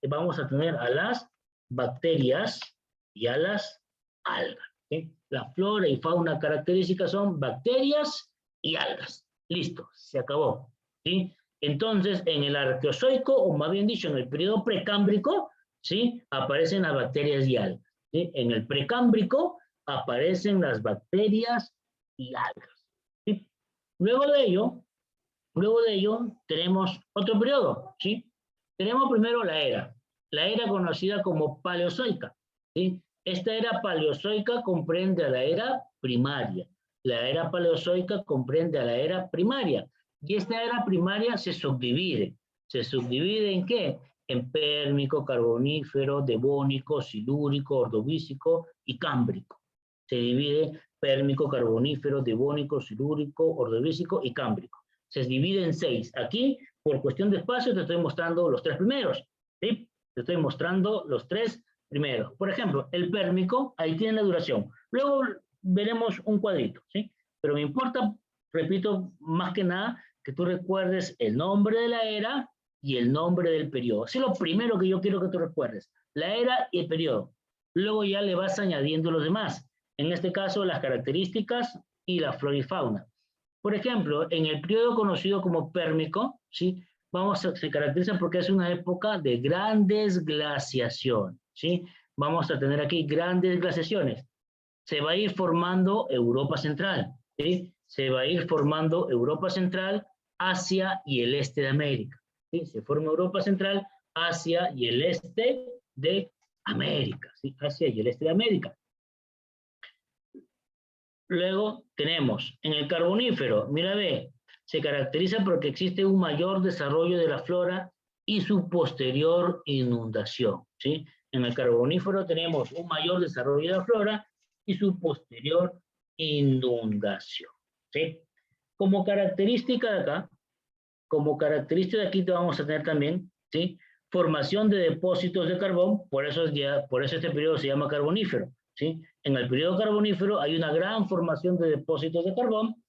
vamos a tener a las bacterias y a las algas, ¿sí? La flora y fauna características son bacterias y algas. Listo, se acabó, ¿sí? Entonces, en el arqueozoico, o más bien dicho, en el periodo precámbrico, ¿sí? Aparecen las bacterias y algas, ¿sí? En el precámbrico aparecen las bacterias y algas, ¿sí? Luego de ello tenemos otro periodo, ¿sí? Tenemos primero la era conocida como paleozoica, ¿sí? Esta era paleozoica comprende a la era primaria. La era paleozoica comprende a la era primaria. Y esta era primaria se subdivide. ¿Se subdivide en qué? En pérmico, carbonífero, devónico, silúrico, ordovícico y cámbrico. Se divide pérmico, carbonífero, devónico, silúrico, ordovícico y cámbrico. Se divide en 6. Aquí, por cuestión de espacio, te estoy mostrando los 3 primeros, ¿sí? Te estoy mostrando los 3 primeros. Por ejemplo, el pérmico, ahí tiene la duración. Luego veremos un cuadrito, ¿sí? Pero me importa, repito, más que nada, que tú recuerdes el nombre de la era y el nombre del periodo. Eso es lo primero que yo quiero que tú recuerdes, la era y el periodo. Luego ya le vas añadiendo los demás. En este caso, las características y la flora y fauna. Por ejemplo, en el periodo conocido como pérmico, ¿sí? Se caracteriza porque es una época de grandes glaciaciones, ¿sí? Vamos a tener aquí grandes glaciaciones. Se va a ir formando Europa Central, ¿sí? Se va a ir formando Europa Central, Asia y el este de América, ¿sí? Se forma Europa Central, Asia y el este de América, ¿sí? Asia y el este de América. Luego tenemos en el carbonífero, mira ve, se caracteriza porque existe un mayor desarrollo de la flora y su posterior inundación, ¿sí? En el carbonífero tenemos un mayor desarrollo de la flora y su posterior inundación, ¿sí? Como característica de acá, como característica de aquí te vamos a tener también, ¿sí? Formación de depósitos de carbón, por eso este periodo se llama carbonífero, ¿sí? En el periodo carbonífero hay una gran formación de depósitos de carbón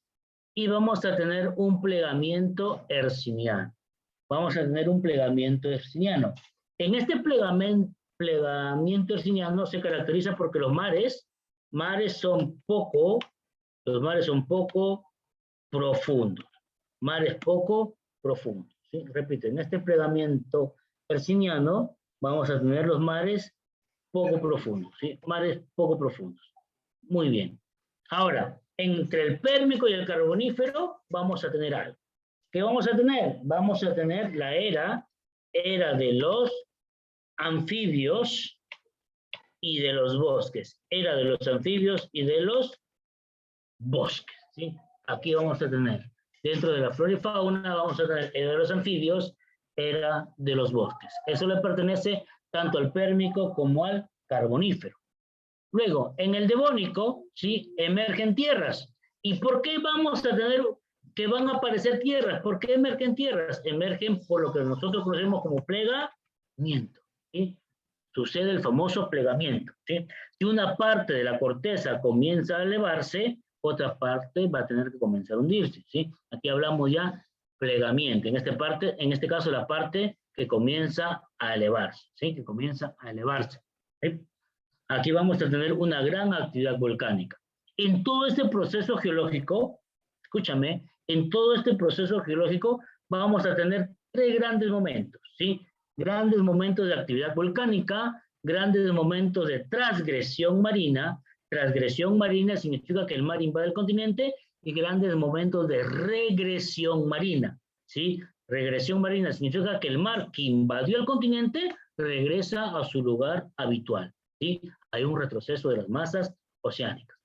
y vamos a tener un plegamiento herciniano. Vamos a tener un plegamiento herciniano. En este plegamiento herciniano se caracteriza porque los mares son poco profundos. Mares poco profundos. ¿Sí? Repito, en este plegamiento herciniano vamos a tener los mares poco profundos. ¿Sí? Mares poco profundos. Muy bien. Ahora, entre el pérmico y el carbonífero vamos a tener algo. ¿Qué vamos a tener? Vamos a tener la era de los anfibios y de los bosques. Era de los anfibios y de los bosques. ¿Sí? Aquí vamos a tener, dentro de la flora y fauna, vamos a tener era de los anfibios, era de los bosques. Eso le pertenece tanto al pérmico como al carbonífero. Luego, en el devónico, ¿sí? Emergen tierras. ¿Y por qué vamos a tener que van a aparecer tierras? ¿Por qué emergen tierras? Emergen por lo que nosotros conocemos como plegamiento. ¿Sí? Sucede el famoso plegamiento. ¿Sí? Si una parte de la corteza comienza a elevarse, otra parte va a tener que comenzar a hundirse. ¿Sí? Aquí hablamos ya plegamiento. En este caso, la parte que comienza a elevarse. ¿Sí? Que comienza a elevarse. ¿Sí? Aquí vamos a tener una gran actividad volcánica. En todo este proceso geológico, escúchame, en todo este proceso geológico vamos a tener tres grandes momentos, ¿sí? Grandes momentos de actividad volcánica, grandes momentos de transgresión marina. Transgresión marina significa que el mar invade el continente, y grandes momentos de regresión marina, ¿sí? Regresión marina significa que el mar que invadió el continente regresa a su lugar habitual, ¿sí? Hay un retroceso de las masas oceánicas.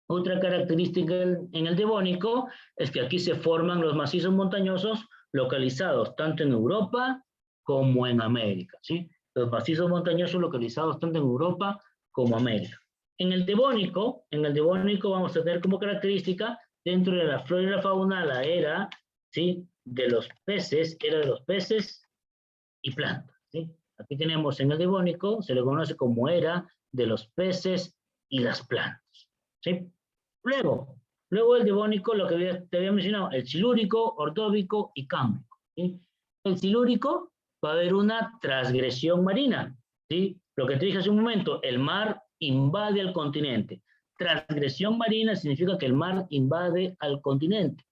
Otra característica en el Devónico es que aquí se forman los macizos montañosos localizados tanto en Europa como en América, ¿sí? Los macizos montañosos localizados tanto en Europa como América. En el Devónico vamos a tener como característica, dentro de la flora y la fauna, la era, ¿sí? De los peces, era de los peces y plantas, ¿sí? Aquí tenemos en el Devónico, se le conoce como era de los peces y las plantas, ¿sí? Luego el Devónico, lo que te había mencionado, el silúrico, ordóbico y cámbrico, ¿sí? El silúrico va a haber una transgresión marina, ¿sí? Lo que te dije hace un momento, el mar invade al continente. Transgresión marina significa que el mar invade al continente.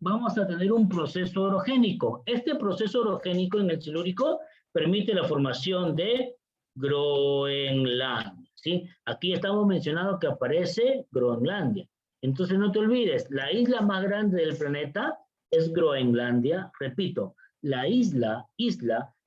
Vamos a tener un proceso orogénico. Este proceso orogénico en el silúrico permite la formación de Groenlandia, ¿sí? Aquí estamos mencionando que aparece Groenlandia. Entonces no te olvides, la isla más grande del planeta es Groenlandia. Repito, la isla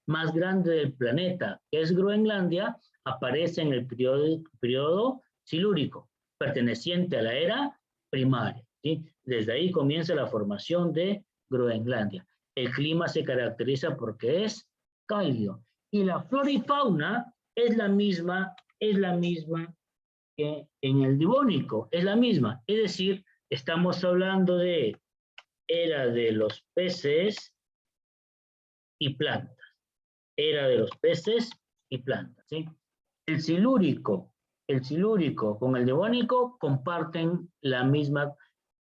más grande del planeta, que es Groenlandia, aparece en el periodo silúrico, perteneciente a la era primaria, ¿sí? Desde ahí comienza la formación de Groenlandia. El clima se caracteriza porque es cálido. Y la flora y fauna es la misma que en el Devónico, es la misma. Es decir, estamos hablando de era de los peces y plantas. Era de los peces y plantas, ¿sí? El silúrico con el Devónico comparten la misma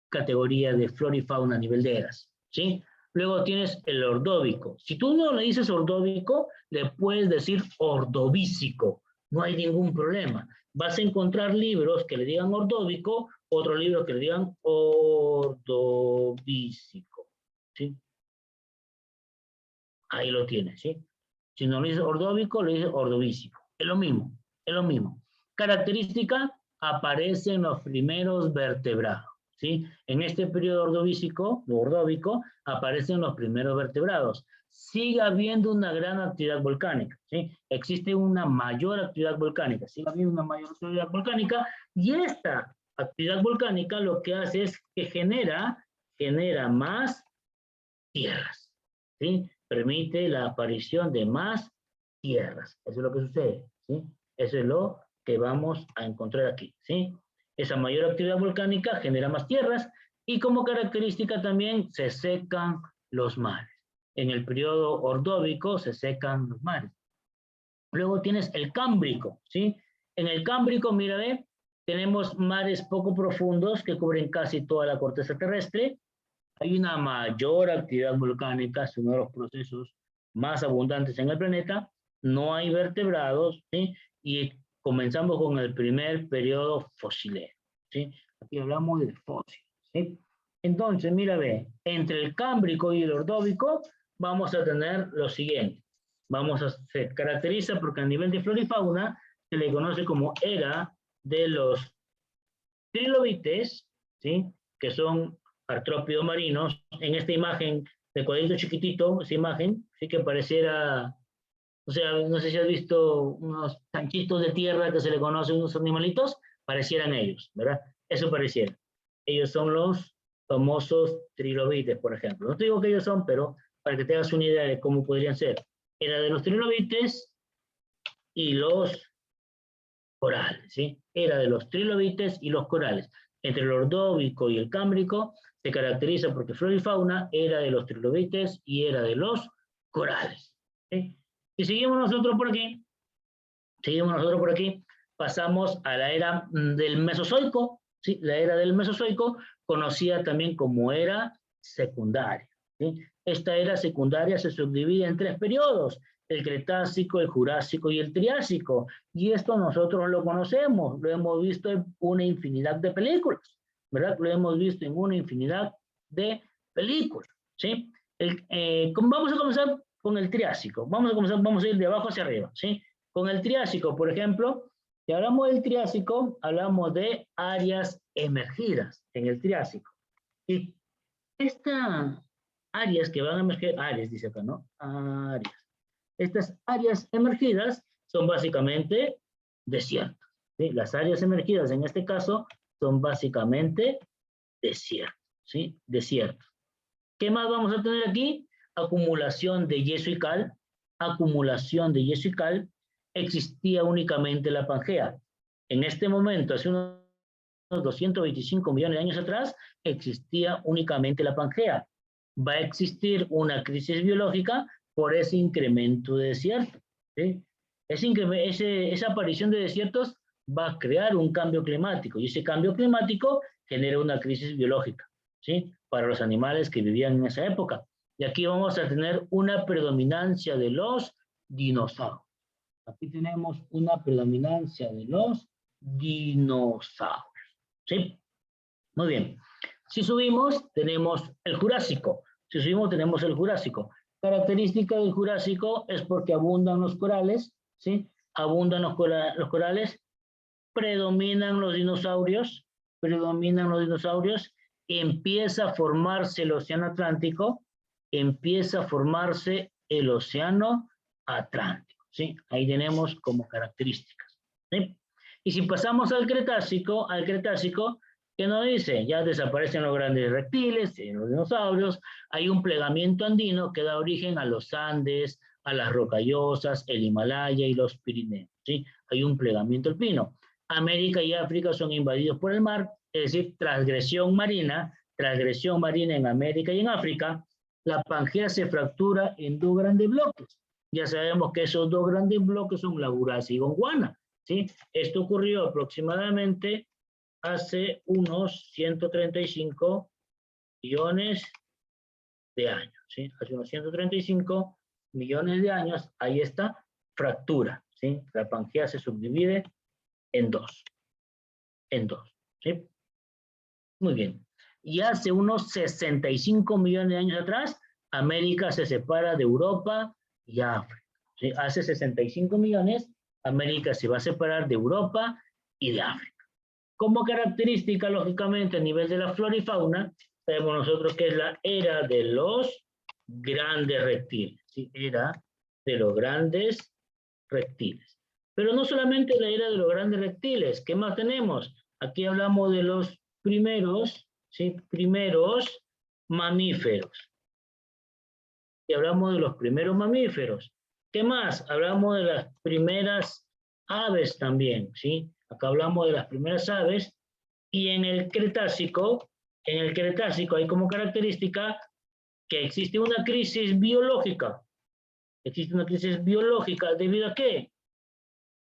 categoría de flora y fauna a nivel de eras, ¿sí? Luego tienes el ordóbico. Si tú no le dices ordóbico, le puedes decir ordovícico. No hay ningún problema. Vas a encontrar libros que le digan ordóbico, otros libros que le digan ordovícico, ¿sí? Ahí lo tienes, ¿sí? Si no le dices ordóbico, le dices ordovícico. Es lo mismo, es lo mismo. Característica, aparecen los primeros vertebrados, ¿sí? En este periodo ordóbico, aparecen los primeros vertebrados. Sigue habiendo una gran actividad volcánica, ¿sí? Existe una mayor actividad volcánica, sigue habiendo una mayor actividad volcánica, y esta actividad volcánica lo que hace es que genera más tierras, ¿sí? Permite la aparición de más tierras. Eso es lo que sucede, ¿sí? Eso es lo que vamos a encontrar aquí, ¿sí? Esa mayor actividad volcánica genera más tierras, y como característica también se secan los mares. En el periodo ordóbico se secan los mares. Luego tienes el cámbrico, ¿sí? En el cámbrico, mira, ve, tenemos mares poco profundos que cubren casi toda la corteza terrestre. Hay una mayor actividad volcánica, es uno de los procesos más abundantes en el planeta. No hay vertebrados, ¿sí? Y comenzamos con el primer periodo fosilero, ¿sí? Aquí hablamos de fósiles, ¿sí? Entonces, mira, ve, entre el Cámbrico y el Ordóvico vamos a tener lo siguiente. Se caracteriza porque a nivel de flora y fauna se le conoce como era de los trilobites, ¿sí? Que son artrópodos marinos. En esta imagen de cuadrito chiquitito, esa imagen, sí que pareciera, o sea, no sé si has visto unos chanchitos de tierra que se le conocen, unos animalitos, parecieran ellos, ¿verdad? Eso pareciera. Ellos son los famosos trilobites, por ejemplo. No te digo que ellos son, pero para que te hagas una idea de cómo podrían ser. Era de los trilobites y los corales, ¿sí? Era de los trilobites y los corales. Entre el ordóvico y el cámbrico se caracteriza porque flora y fauna era de los trilobites y era de los corales, ¿sí? Y seguimos nosotros por aquí, pasamos a la era del Mesozoico, ¿sí? La era del Mesozoico, conocida también como era secundaria, ¿sí? Esta era secundaria se subdivide en 3 periodos, el Cretácico, el Jurásico y el Triásico, y esto nosotros lo conocemos, lo hemos visto en una infinidad de películas, ¿verdad? Lo hemos visto en una infinidad de películas, ¿sí? Vamos a comenzar con el Triásico, vamos a ir de abajo hacia arriba, ¿sí? Con el Triásico, por ejemplo, si hablamos del Triásico, hablamos de áreas emergidas en el Triásico. Y estas áreas que van a emerger, áreas dice acá, ¿no? Áreas. Estas áreas emergidas son básicamente desiertos, ¿sí? Las áreas emergidas en este caso son básicamente desiertos, ¿sí? Desiertos. ¿Qué más vamos a tener aquí? Acumulación de yeso y cal. Acumulación de yeso y cal. Existía únicamente la Pangea. En este momento, hace unos 225 millones de años atrás, existía únicamente la Pangea. Va a existir una crisis biológica por ese incremento de desiertos, ¿sí? Esa aparición de desiertos va a crear un cambio climático y ese cambio climático genera una crisis biológica, ¿sí? Para los animales que vivían en esa época. Y aquí vamos a tener una predominancia de los dinosaurios. Aquí tenemos una predominancia de los dinosaurios, ¿sí? Muy bien. Si subimos, tenemos el Jurásico. Si subimos, tenemos el Jurásico. Característica del Jurásico es porque abundan los corales, ¿sí? Abundan los corales, predominan los dinosaurios, empieza a formarse el Océano Atlántico, ¿sí? Ahí tenemos como características, ¿sí? Y si pasamos al Cretácico, ¿qué nos dice? Ya desaparecen los grandes reptiles, los dinosaurios, hay un plegamiento andino que da origen a los Andes, a las Rocallosas, el Himalaya y los Pirineos, ¿sí? Hay un plegamiento alpino. América y África son invadidos por el mar, es decir, transgresión marina en América y en África. La Pangea se fractura en 2 grandes bloques. Ya sabemos que esos 2 grandes bloques son la Eurasia y Gondwana, ¿sí? Esto ocurrió aproximadamente hace unos 135 millones de años, ¿sí? Hace unos 135 millones de años, ahí está, fractura, ¿sí? La Pangea se subdivide en dos, ¿sí? Muy bien. Y hace unos 65 millones de años atrás, América se separa de Europa y África, ¿sí? Hace 65 millones, América se va a separar de Europa y de África. Como característica, lógicamente, a nivel de la flora y fauna, sabemos nosotros que es la era de los grandes reptiles, ¿sí? Era de los grandes reptiles. Pero no solamente la era de los grandes reptiles, ¿qué más tenemos? Aquí hablamos de los primeros, ¿sí? Primeros mamíferos. Y hablamos de los primeros mamíferos. ¿Qué más? Hablamos de las primeras aves también, ¿sí? Acá hablamos de las primeras aves. Y en el Cretácico hay como característica que existe una crisis biológica. Existe una crisis biológica, ¿debido a qué?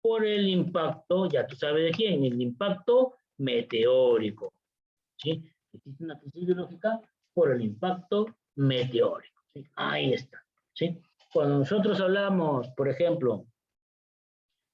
Por el impacto, ya tú sabes de quién, el impacto meteórico, ¿sí? Existe una crisis biológica por el impacto meteórico, ¿sí? Ahí está, ¿sí? Cuando nosotros hablamos, por ejemplo,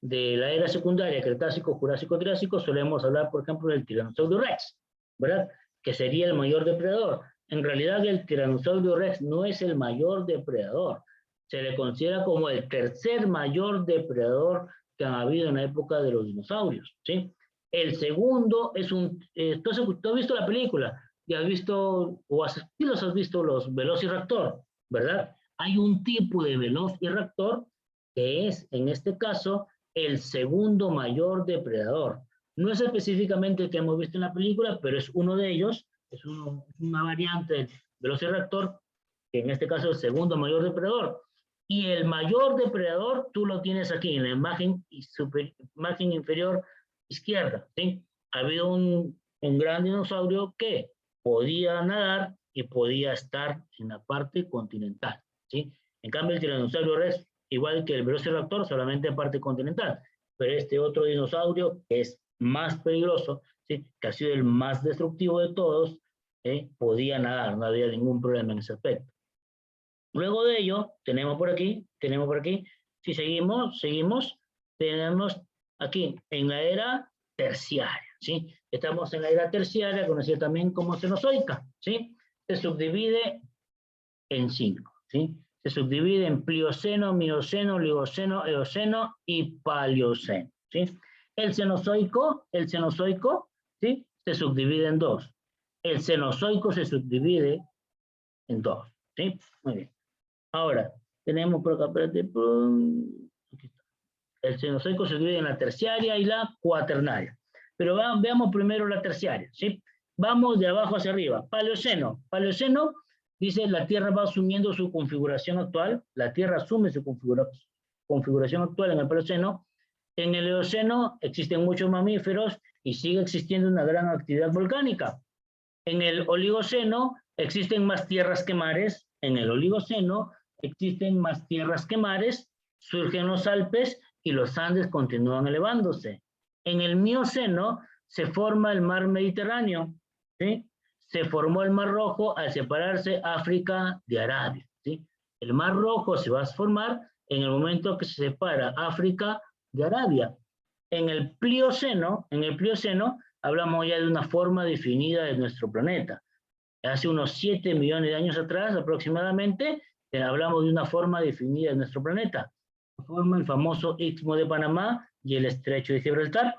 de la era secundaria, Cretácico, Jurásico, Triásico, solemos hablar, por ejemplo, del Tiranosaurio Rex, ¿verdad? que sería el mayor depredador. En realidad el Tiranosaurio Rex no es el mayor depredador. Se le considera como el tercer mayor depredador que han habido en la época de los dinosaurios, ¿sí? El segundo es un... ¿tú has visto la película? ¿Y has visto, sí los has visto, los Velociraptor, ¿verdad? Hay un tipo de Velociraptor que es, en este caso, el segundo mayor depredador. No es específicamente el que hemos visto en la película, pero es uno de ellos, es una variante del Velociraptor, que en este caso es el segundo mayor depredador. Y el mayor depredador tú lo tienes aquí en la imagen, imagen inferior izquierda, ¿sí? Ha habido un gran dinosaurio que podía nadar y podía estar en la parte continental, ¿sí? En cambio el Tiranosaurio Rex, igual que el Velociraptor, solamente en parte continental, pero este otro dinosaurio que es más peligroso, ¿sí? Que ha sido el más destructivo de todos, podía nadar, no había ningún problema en ese aspecto. Luego de ello, tenemos por aquí, si seguimos, tenemos aquí en la era terciaria, ¿sí? Estamos en la era terciaria, conocida también como Cenozoica, ¿sí? Se subdivide en 5, ¿sí? Se subdivide en Plioceno, Mioceno, Oligoceno, Eoceno y Paleoceno, ¿sí? El Cenozoico, ¿sí? Se subdivide en 2. El Cenozoico se subdivide en 2, ¿sí? Muy bien. Ahora, tenemos por acá, espérate, el Cenozoico se divide en la terciaria y la cuaternaria. Pero veamos primero la terciaria, ¿sí? Vamos de abajo hacia arriba. Paleoceno. Paleoceno dice la Tierra va asumiendo su configuración actual. La Tierra asume su configuración actual en el Paleoceno. En el Eoceno existen muchos mamíferos y sigue existiendo una gran actividad volcánica. En el Oligoceno existen más tierras que mares. En el Oligoceno existen más tierras que mares, surgen los Alpes y los Andes continúan elevándose. En el Mioceno se forma el mar Mediterráneo, ¿sí? Se formó el Mar Rojo al separarse África de Arabia, ¿sí? El Mar Rojo se va a formar en el momento que se separa África de Arabia. En el Plioceno hablamos ya de una forma definida de nuestro planeta. Hace unos 7 millones de años atrás aproximadamente, hablamos de una forma definida de nuestro planeta. Forma el famoso Istmo de Panamá y el Estrecho de Gibraltar.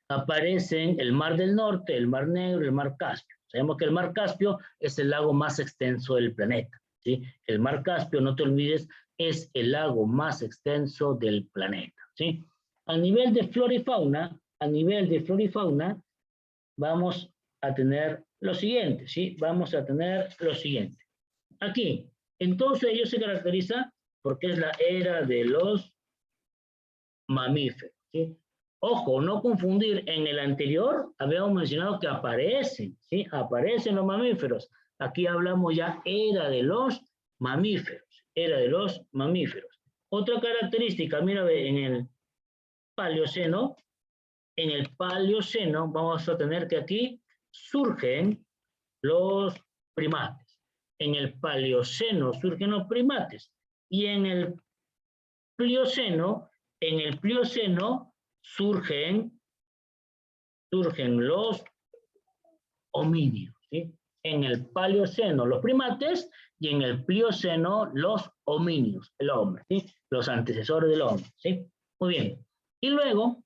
Aparecen el Mar del Norte, el Mar Negro y el Mar Caspio. Sabemos que el Mar Caspio es el lago más extenso del planeta, ¿sí? El Mar Caspio, no te olvides, es el lago más extenso del planeta, ¿sí? A nivel de flora y fauna, vamos a tener lo siguiente, ¿sí? Vamos a tener lo siguiente. Aquí, entonces ello se caracteriza porque es la era de los mamíferos, ¿sí? Ojo, no confundir, en el anterior habíamos mencionado que aparecen, ¿sí? Aparecen los mamíferos. Aquí hablamos ya era de los mamíferos, Otra característica, mira, en el Paleoceno, vamos a tener que aquí surgen los primates. En el Paleoceno surgen los primates y en el Plioceno surgen los homínidos, ¿sí? En el Paleoceno los primates y en el Plioceno los homínidos, el hombre, ¿sí? Los antecesores del hombre, ¿sí? Muy bien. Y luego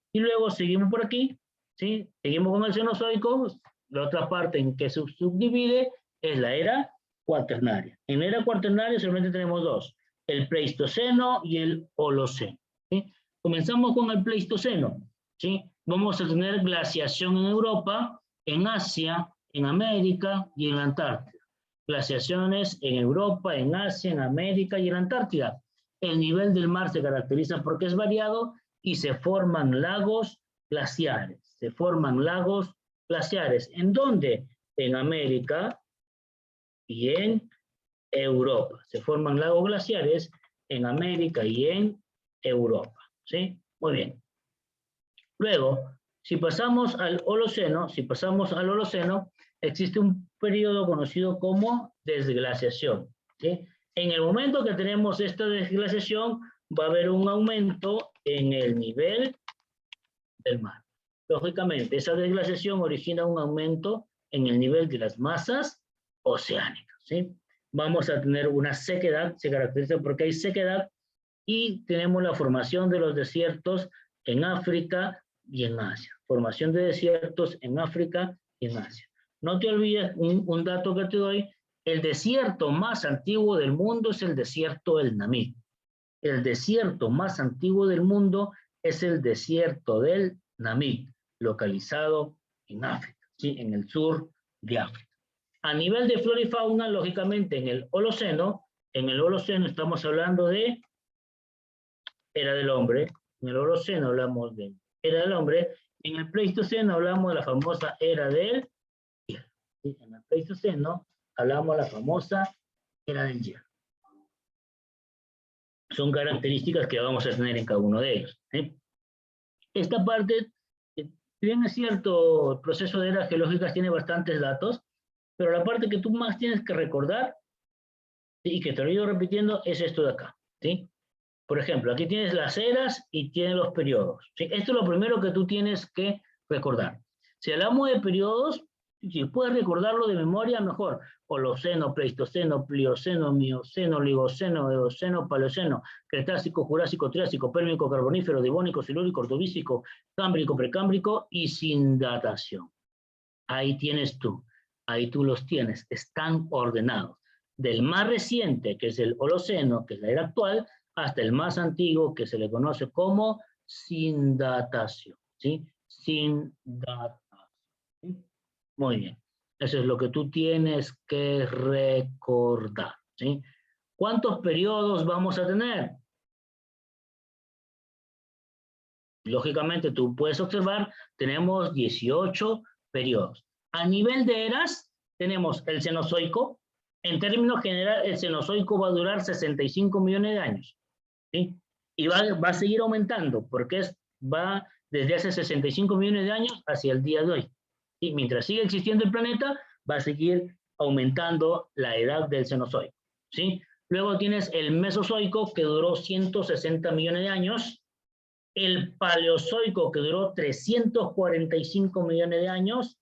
seguimos por aquí, ¿sí? Seguimos con el Cenozoico. La otra parte en que se subdivide es la era cuaternaria. En la era cuaternaria solamente tenemos 2, el Pleistoceno y el Holoceno, ¿sí? Comenzamos con el Pleistoceno, ¿sí? Vamos a tener glaciación en Europa, en Asia, en América y en la Antártida. Glaciaciones en Europa, en Asia, en América y en la Antártida. El nivel del mar se caracteriza porque es variado y se forman lagos glaciares. ¿En dónde? En América y en Europa. Se forman lagos glaciares en América y en Europa, ¿sí? Muy bien. Luego, si pasamos al Holoceno, existe un periodo conocido como desglaciación, ¿sí? En el momento que tenemos esta desglaciación, va a haber un aumento en el nivel del mar. Lógicamente, esa desglaciación origina un aumento en el nivel de las masas oceánicas, ¿sí? Vamos a tener una sequedad, se caracteriza porque hay sequedad, y tenemos la formación de los desiertos en África y en Asia. Formación de desiertos en África y en Asia. No te olvides un dato que te doy: el desierto más antiguo del mundo es el desierto del Namib. El desierto más antiguo del mundo es el desierto del Namib, localizado en África, ¿sí? En el sur de África. A nivel de flora y fauna, lógicamente en el Holoceno estamos hablando de era del hombre. En el Holoceno hablamos de era del hombre. En el Pleistoceno hablamos de la famosa era del hielo. ¿Sí? En el Pleistoceno hablamos de la famosa era del hielo. Son características que vamos a tener en cada uno de ellos, ¿sí? Esta parte, si bien es cierto, el proceso de eras geológicas tiene bastantes datos, pero la parte que tú más tienes que recordar, ¿sí? Y que te lo he ido repitiendo, es esto de acá, ¿sí? Por ejemplo, aquí tienes las eras y tienes los periodos, ¿sí? Esto es lo primero que tú tienes que recordar. Si hablamos de periodos, si puedes recordarlo de memoria, mejor. Holoceno, Pleistoceno, Plioceno, Mioceno, Oligoceno, Eoceno, Paleoceno, Cretácico, Jurásico, Triásico, Pérmico, Carbonífero, Devónico, Silúrico, Ordovícico, Cámbrico, Precámbrico y sin datación. Ahí tienes tú, ahí tú los tienes, están ordenados. Del más reciente, que es el Holoceno, que es la era actual, hasta el más antiguo, que se le conoce como sin datación, ¿sí? Sin datación, ¿sí? Muy bien. Eso es lo que tú tienes que recordar, ¿sí? ¿Cuántos periodos vamos a tener? Lógicamente, tú puedes observar, tenemos 18 periodos. A nivel de eras, tenemos el Cenozoico. En términos generales, el Cenozoico va a durar 65 millones de años, ¿sí? Y va a seguir aumentando, porque va desde hace 65 millones de años hacia el día de hoy. Y mientras siga existiendo el planeta, va a seguir aumentando la edad del Cenozoico, ¿sí? Luego tienes el Mesozoico, que duró 160 millones de años, el Paleozoico, que duró 345 millones de años,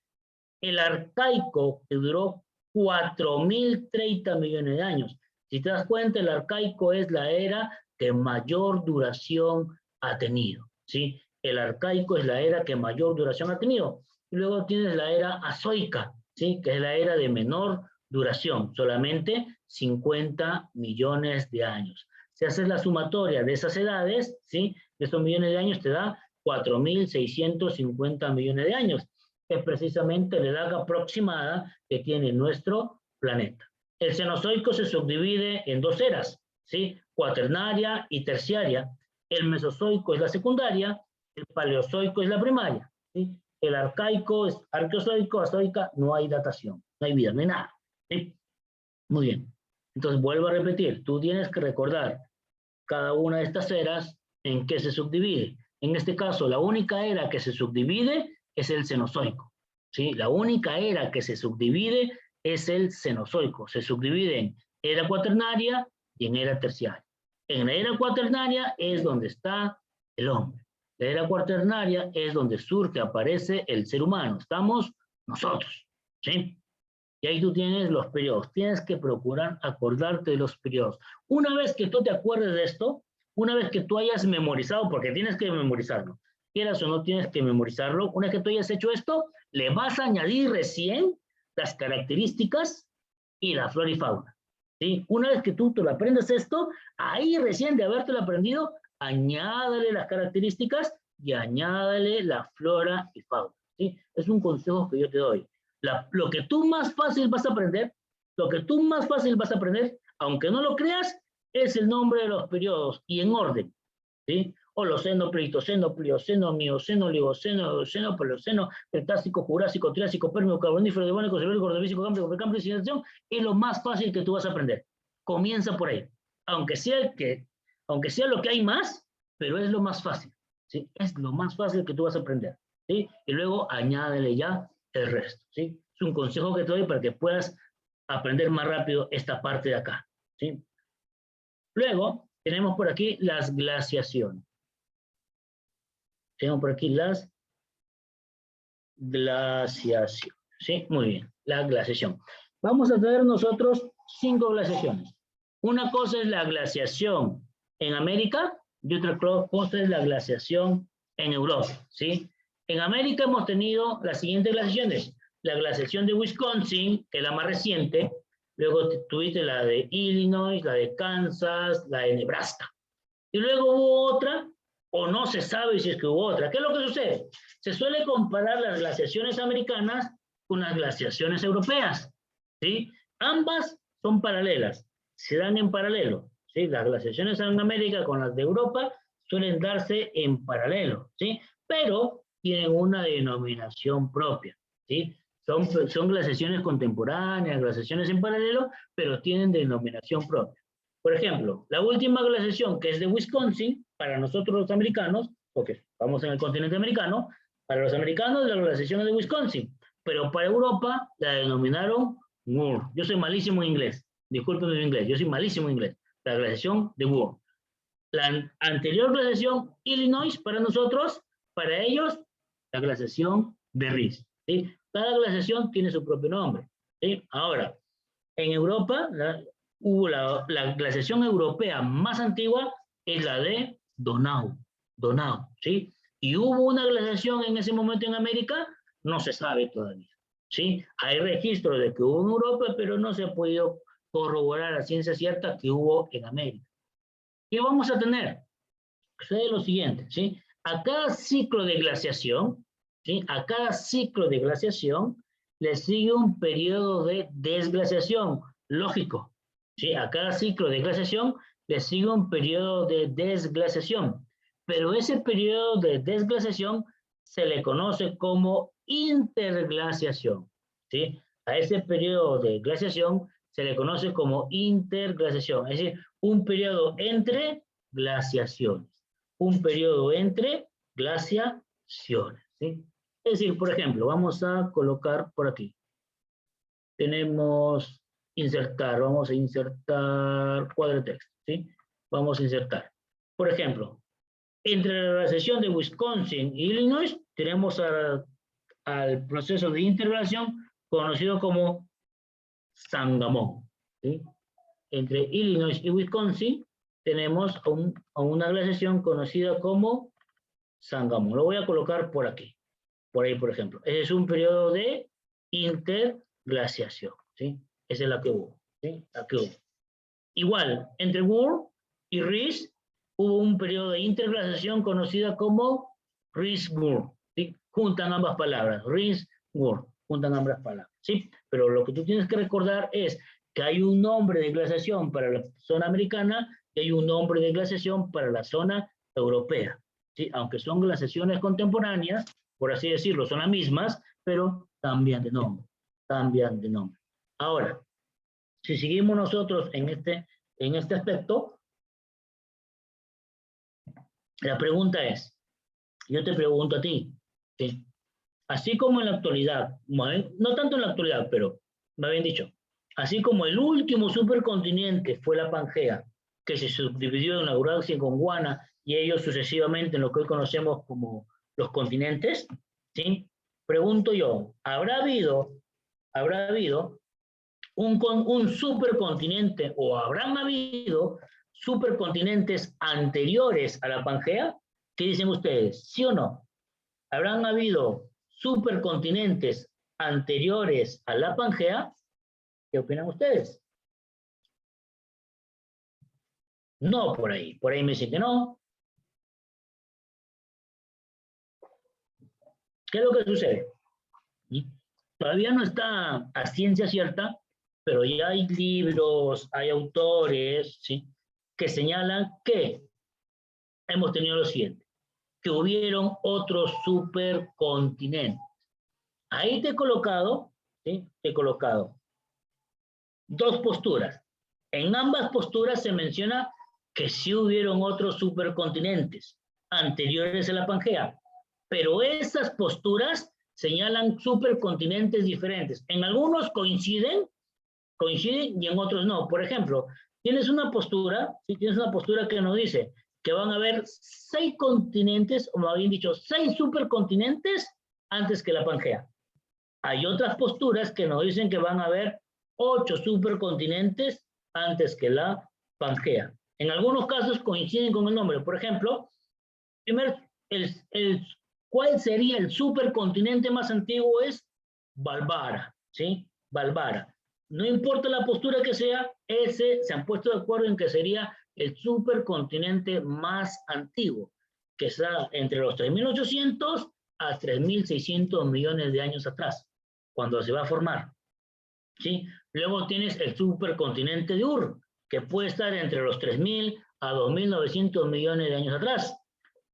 el Arcaico, que duró 4.030 millones de años. Si te das cuenta, el Arcaico es la era que mayor duración ha tenido, ¿sí? El Arcaico es la era que mayor duración ha tenido. Y luego tienes la era Azoica, ¿sí? Que es la era de menor duración, solamente 50 millones de años. Si haces la sumatoria de esas edades, ¿sí? De esos millones de años te da 4.650 millones de años. Es precisamente la edad aproximada que tiene nuestro planeta. El Cenozoico se subdivide en dos eras, ¿sí? Cuaternaria y terciaria. El Mesozoico es la secundaria, el Paleozoico es la primaria, ¿sí? El Arcaico es Arqueozoico, Azoica, no hay datación, no hay vida, no hay nada, ¿sí? Muy bien. Entonces, vuelvo a repetir, tú tienes que recordar cada una de estas eras en qué se subdivide. En este caso, la única era que se subdivide es el Cenozoico, ¿sí? La única era que se subdivide es el Cenozoico. Se subdivide en era cuaternaria y en era terciaria. En la era cuaternaria es donde está el hombre. La era cuaternaria es donde surge, aparece el ser humano. Estamos nosotros, ¿sí? Y ahí tú tienes los periodos. Tienes que procurar acordarte de los periodos. Una vez que tú te acuerdes de esto, una vez que tú hayas memorizado, porque tienes que memorizarlo, quieras o no tienes que memorizarlo, una vez que tú hayas hecho esto, le vas a añadir recién las características y la flora y fauna, ¿sí? Una vez que tú te lo aprendas esto, ahí recién de habértelo aprendido, añádale las características y añádale la flora y fauna, ¿sí? Es un consejo que yo te doy. Lo que tú más fácil vas a aprender, aunque no lo creas, es el nombre de los periodos y en orden, ¿sí? Holoceno, Pleistoceno, Plioceno, Mioceno, Oligoceno, Eoceno, Paleoceno, Cretácico, Jurásico, Triásico, Pérmico, Carbonífero, Devónico, Silúrico, Ordovícico, Cámbrico, Precámbrico, Civilización, es lo más fácil que tú vas a aprender. Comienza por ahí, aunque sea lo que hay más, pero es lo más fácil, ¿sí? Es lo más fácil que tú vas a aprender, ¿sí? Y luego añádele ya el resto, ¿sí? Es un consejo que te doy para que puedas aprender más rápido esta parte de acá, ¿sí? Luego, tenemos por aquí las glaciaciones. Tenemos por aquí las glaciaciones, ¿sí? Muy bien, la glaciación. Vamos a tener nosotros 5 glaciaciones. Una cosa es la glaciación en América y otra cosa es la glaciación en Europa, ¿sí? En América hemos tenido las siguientes glaciaciones. La glaciación de Wisconsin, que es la más reciente. Luego tuviste la de Illinois, la de Kansas, la de Nebraska. Y luego hubo otra, o no se sabe si es que hubo otra. ¿Qué es lo que sucede? Se suele comparar las glaciaciones americanas con las glaciaciones europeas, ¿sí? Ambas son paralelas, se dan en paralelo, ¿sí? Las glaciaciones en América con las de Europa suelen darse en paralelo, ¿sí? Pero tienen una denominación propia, ¿sí? Son glaciaciones contemporáneas, glaciaciones en paralelo, pero tienen denominación propia. Por ejemplo, la última glaciación, que es de Wisconsin, para nosotros los americanos, porque estamos en el continente americano, para los americanos la glaciación es de Wisconsin, pero para Europa la denominaron Moore. Yo soy malísimo en inglés, discúlpenme mi inglés, yo soy malísimo en inglés. La glaciación de Moore. La anterior glaciación, Illinois, para nosotros, para ellos, la glaciación de Riss, ¿sí? Cada glaciación tiene su propio nombre, ¿sí? Ahora, en Europa, hubo la glaciación europea más antigua es la de Donau, ¿sí? Y hubo una glaciación en ese momento en América, no se sabe todavía, ¿sí? Hay registros de que hubo en Europa, pero no se ha podido corroborar a ciencia cierta que hubo en América. ¿Qué vamos a tener? Sucede lo siguiente, ¿sí? A cada ciclo de glaciación, ¿sí? A cada ciclo de glaciación le sigue un periodo de desglaciación, lógico, ¿sí? A cada ciclo de glaciación le sigue un periodo de desglaciación, pero ese periodo de desglaciación se le conoce como interglaciación, ¿sí? A ese periodo de glaciación se le conoce como interglaciación, es decir, un periodo entre glaciaciones. Un periodo entre glaciaciones, ¿sí? Es decir, por ejemplo, vamos a colocar por aquí. Tenemos insertar, vamos a insertar cuadro de texto, ¿sí? Vamos a insertar. Por ejemplo, entre la glaciación de Wisconsin y Illinois, tenemos al proceso de interglaciación conocido como Sangamón, ¿sí? Entre Illinois y Wisconsin tenemos a una glaciación conocida como Sangamón. Lo voy a colocar por aquí, por ahí, por ejemplo. Ese es un periodo de interglaciación, ¿sí? Esa es la que hubo, ¿sí? La que hubo. Igual, entre Moore y Riss hubo un periodo de interglaciación conocida como Riss-Moore, ¿sí? Juntan ambas palabras, Riss-Moore, juntan ambas palabras, ¿sí? Pero lo que tú tienes que recordar es que hay un nombre de glaciación para la zona americana y hay un nombre de glaciación para la zona europea, ¿sí? Aunque son glaciaciones contemporáneas, por así decirlo, son las mismas, pero cambian de nombre, cambian de nombre. Ahora, si seguimos nosotros en este aspecto, la pregunta es, yo te pregunto a ti, ¿sí? Así como en la actualidad, no tanto en la actualidad, pero me habían dicho, así como el último supercontinente fue la Pangea, que se subdividió en Laurasia y Gondwana, y ellos sucesivamente en lo que hoy conocemos como los continentes, ¿sí? Pregunto yo, ¿habrá habido un supercontinente o habrán habido supercontinentes anteriores a la Pangea? ¿Qué dicen ustedes? ¿Sí o no? ¿Habrán habido supercontinentes anteriores a la Pangea? ¿Qué opinan ustedes? No, por ahí me dicen que no. ¿Qué es lo que sucede? ¿Sí? Todavía no está a ciencia cierta, pero ya hay libros, hay autores, ¿sí?, que señalan que hemos tenido lo siguiente, que hubieron otros supercontinentes. Ahí te he colocado, ¿sí?, te he colocado dos posturas. En ambas posturas se menciona que sí hubieron otros supercontinentes anteriores a la Pangea, pero esas posturas señalan supercontinentes diferentes. En algunos coinciden y en otros no. Por ejemplo, tienes una postura que nos dice que van a haber 6 continentes, o más bien dicho, 6 supercontinentes antes que la Pangea. Hay otras posturas que nos dicen que van a haber 8 supercontinentes antes que la Pangea. En algunos casos coinciden con el nombre. Por ejemplo, primero, ¿cuál sería el supercontinente más antiguo? Es Valvara, ¿sí? Valvara. No importa la postura que sea, se han puesto de acuerdo en que sería el supercontinente más antiguo, que está entre los 3.800 a 3.600 millones de años atrás, cuando se va a formar, ¿sí? Luego tienes el supercontinente de Ur, que puede estar entre los 3.000 a 2.900 millones de años atrás.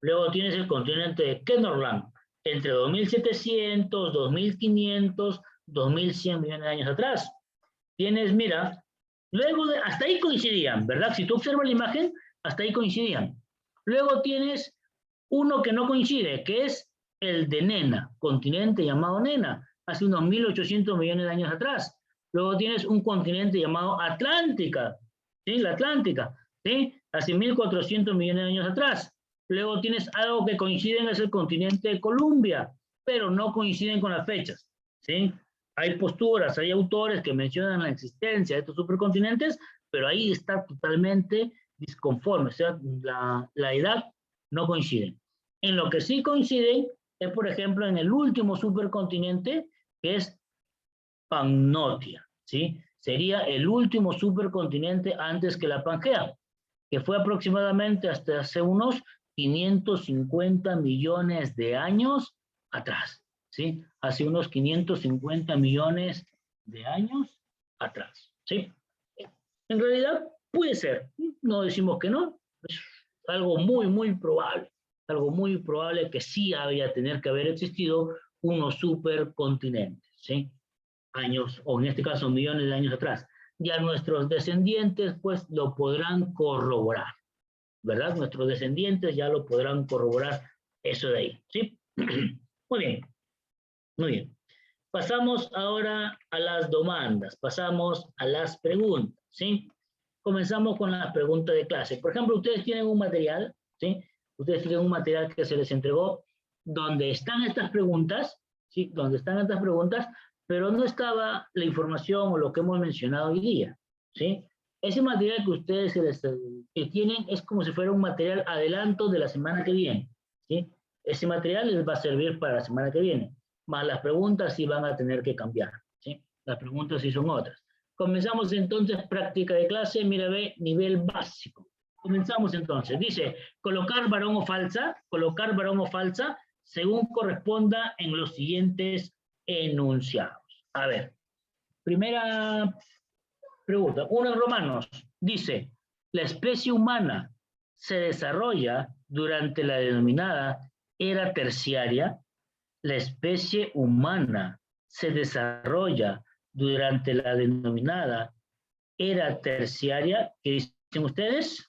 Luego tienes el continente de Kenorland, entre 2.700, 2.500, 2.100 millones de años atrás. Tienes, mira, luego hasta ahí coincidían, ¿verdad? Si tú observas la imagen, hasta ahí coincidían. Luego tienes uno que no coincide, que es el de Nena, continente llamado Nena, hace unos 1.800 millones de años atrás. Luego tienes un continente llamado Atlántica, ¿sí? La Atlántica, ¿sí? Hace 1.400 millones de años atrás. Luego tienes algo que coinciden, es el continente de Columbia, pero no coinciden con las fechas, ¿sí? Hay posturas, hay autores que mencionan la existencia de estos supercontinentes, pero ahí está totalmente disconforme, o sea, la edad no coincide. En lo que sí coinciden es, por ejemplo, en el último supercontinente, que es Pannotia, ¿sí? Sería el último supercontinente antes que la Pangea, que fue aproximadamente hasta hace unos 550 millones de años atrás, ¿sí? Hace unos 550 millones de años atrás, ¿sí? En realidad puede ser, no decimos que no, es algo muy probable que sí había tener que haber existido unos supercontinentes, ¿sí? Años, o en este caso millones de años atrás. Ya nuestros descendientes pues lo podrán corroborar, ¿verdad? Nuestros descendientes ya lo podrán corroborar eso de ahí, ¿sí? Muy bien, muy bien. Pasamos ahora a las demandas, pasamos a las preguntas, ¿sí? Comenzamos con las preguntas de clase. Por ejemplo, ustedes tienen un material, ¿sí? Ustedes tienen un material que se les entregó donde están estas preguntas, ¿sí? Donde están estas preguntas, pero no estaba la información o lo que hemos mencionado hoy día, ¿sí? Ese material que ustedes que tienen es como si fuera un material adelanto de la semana que viene, ¿sí? Ese material les va a servir para la semana que viene, más las preguntas sí van a tener que cambiar, ¿sí? Las preguntas sí son otras. Comenzamos entonces práctica de clase, mira, ve, nivel básico. Comenzamos entonces. Dice, colocar varón o falsa, según corresponda en los siguientes enunciados. A ver, primera pregunta. Uno en Romanos dice, la especie humana se desarrolla durante la denominada era terciaria. La especie humana se desarrolla durante la denominada era terciaria. ¿Qué dicen ustedes?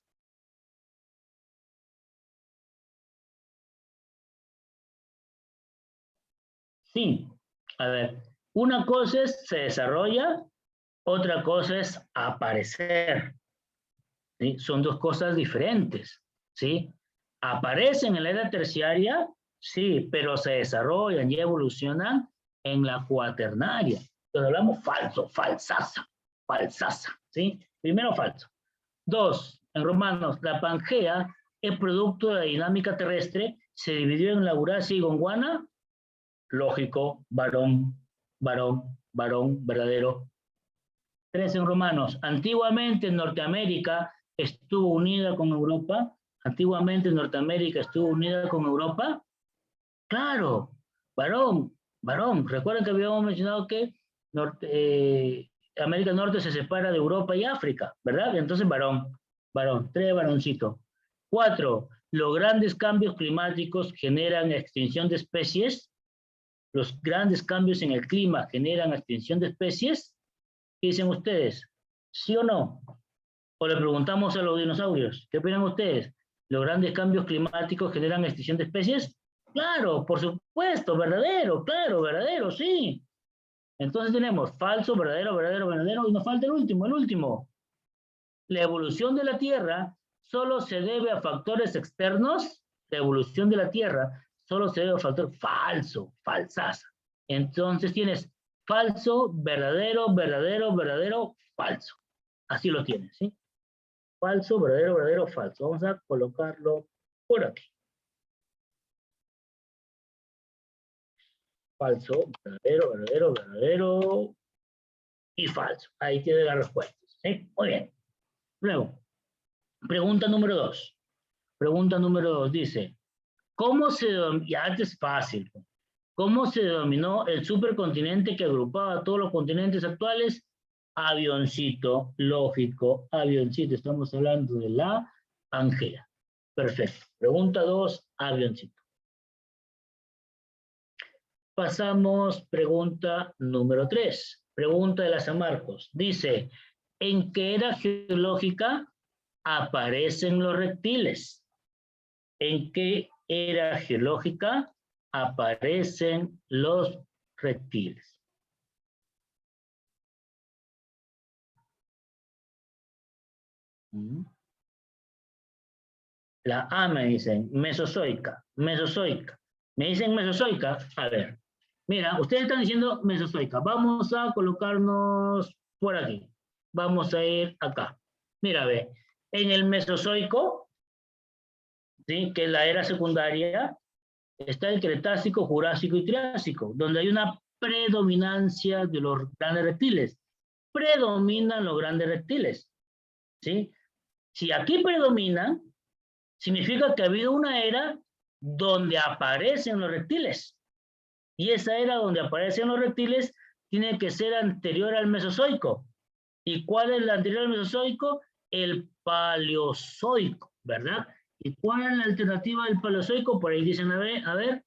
Sí. A ver, una cosa es se desarrolla, otra cosa es aparecer, ¿sí? Son dos cosas diferentes, ¿sí? Aparecen en la era terciaria, sí, pero se desarrollan y evolucionan en la cuaternaria. Entonces hablamos falso, falsaza, ¿sí? Primero falso. Dos, en Romanos, la Pangea es producto de la dinámica terrestre, se dividió en Laurasia y Gondwana, lógico, varón, verdadero. Tres, en Romanos, antiguamente Norteamérica estuvo unida con Europa, antiguamente Norteamérica estuvo unida con Europa, claro, varón, recuerden que habíamos mencionado que América Norte se separa de Europa y África, ¿verdad? Entonces tres, varoncito. Cuatro, los grandes cambios climáticos generan extinción de especies. Los grandes cambios en el clima generan extinción de especies. ¿Qué dicen ustedes? ¿Sí o no? O le preguntamos a los dinosaurios, ¿qué opinan ustedes? ¿Los grandes cambios climáticos generan extinción de especies? Claro, por supuesto, verdadero, claro, verdadero, sí. Entonces tenemos falso, verdadero, y nos falta el último. La evolución de la Tierra solo se debe a factores externos. La evolución de la Tierra solo se debe a factor falso, falsaza. Entonces tienes falso, verdadero, verdadero, verdadero, falso. Así lo tienes, ¿sí? Falso, verdadero, verdadero, falso. Vamos a colocarlo por aquí. Falso, verdadero, verdadero, verdadero y falso. Ahí tiene las respuestas, ¿sí? Muy bien. Luego, pregunta número 2. Pregunta número 2 dice, ¿cómo se denominó? Ya es fácil. ¿Cómo se denominó el supercontinente que agrupaba a todos los continentes actuales? Avioncito, lógico, avioncito. Estamos hablando de la Pangea. Perfecto. Pregunta 2, avioncito. Pasamos, pregunta número 3. Pregunta de la San Marcos. Dice, ¿en qué era geológica aparecen los reptiles? ¿En qué era geológica aparecen los reptiles? La A me dicen, mesozoica, mesozoica. Me dicen mesozoica, a ver. Mira, ustedes están diciendo mesozoica. Vamos a colocarnos por aquí. Vamos a ir acá. Mira, ve, en el mesozoico, ¿sí? Que es la era secundaria, está el Cretácico, Jurásico y Triásico, donde hay una predominancia de los grandes reptiles. Predominan los grandes reptiles, ¿sí? Si aquí predominan, significa que ha habido una era donde aparecen los reptiles. Y esa era donde aparecen los reptiles tiene que ser anterior al Mesozoico. ¿Y cuál es la anterior al Mesozoico? El Paleozoico, ¿verdad? ¿Y cuál es la alternativa del Paleozoico? Por ahí dicen, a ver,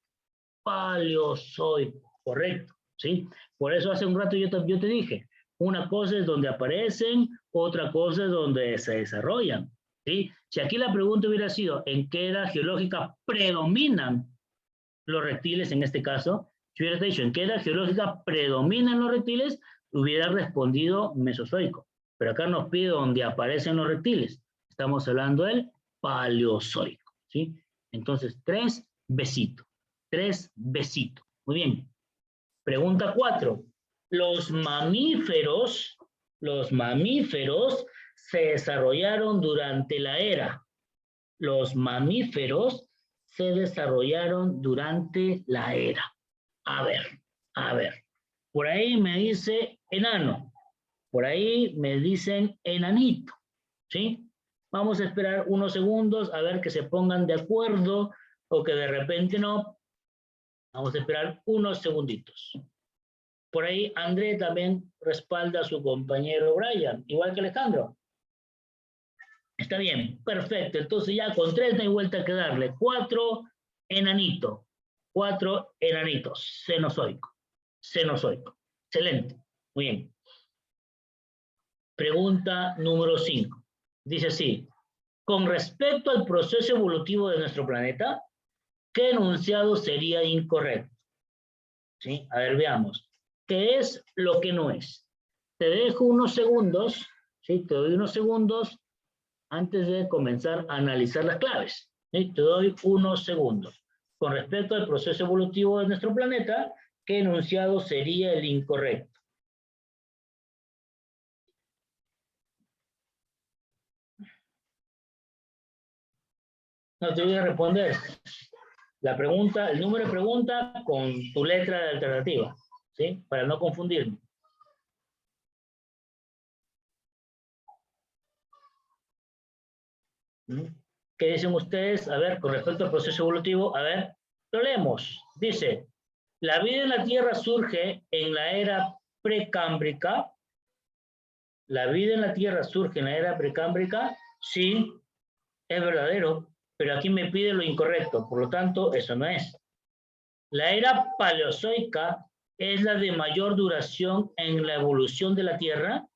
Paleozoico, correcto, ¿sí? Por eso hace un rato yo te dije, una cosa es donde aparecen, otra cosa es donde se desarrollan, ¿sí? Si aquí la pregunta hubiera sido, ¿en qué era geológica predominan los reptiles en este caso? Si hubiera dicho, ¿en qué era geológica predominan los reptiles? Hubiera respondido Mesozoico. Pero acá nos pide donde aparecen los reptiles. Estamos hablando del Paleozoico, ¿sí? Entonces, 3, besito. 3, besito. Muy bien. Pregunta 4. Los mamíferos se desarrollaron durante la era. Los mamíferos se desarrollaron durante la era. A ver, a ver. Por ahí me dice enano. Por ahí me dicen enanito. ¿Sí? Vamos a esperar unos segundos a ver que se pongan de acuerdo o que de repente no. Vamos a esperar unos segunditos. Por ahí André también respalda a su compañero Brian, igual que Alejandro. Está bien, perfecto. Entonces ya con 3 no hay vuelta que darle. 4, enanito. 4 enanitos. Cenozoico. Cenozoico. Excelente. Muy bien. Pregunta número 5. Dice así. Con respecto al proceso evolutivo de nuestro planeta, ¿qué enunciado sería incorrecto? ¿Sí? A ver, veamos. ¿Qué es lo que no es? Te dejo unos segundos, ¿sí? Te doy unos segundos antes de comenzar a analizar las claves. ¿Sí? Te doy unos segundos. Con respecto al proceso evolutivo de nuestro planeta, ¿qué enunciado sería el incorrecto? No te voy a responder. La pregunta, el número de pregunta con tu letra de alternativa, ¿sí? Para no confundirme. ¿Qué dicen ustedes? A ver, con respecto al proceso evolutivo, a ver, lo leemos. Dice, la vida en la Tierra surge en la era precámbrica. La vida en la Tierra surge en la era precámbrica. Sí, es verdadero, pero aquí me pide lo incorrecto, por lo tanto, eso no es. La era paleozoica es la de mayor duración en la evolución de la Tierra.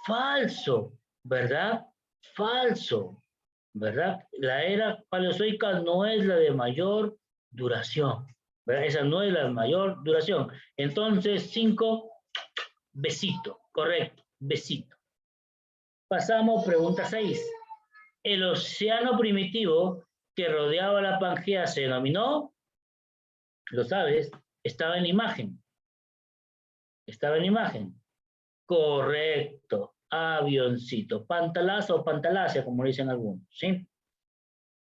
Falso, ¿verdad? Falso. ¿Verdad? La era paleozoica no es la de mayor duración, ¿verdad? Esa no es la de mayor duración. Entonces, 5, besito, correcto, besito. Pasamos, pregunta 6. El océano primitivo que rodeaba la Pangea se denominó, lo sabes, estaba en la imagen. Estaba en la imagen. Correcto. Avioncito. Pantalazo o pantalacia, como dicen algunos, ¿sí?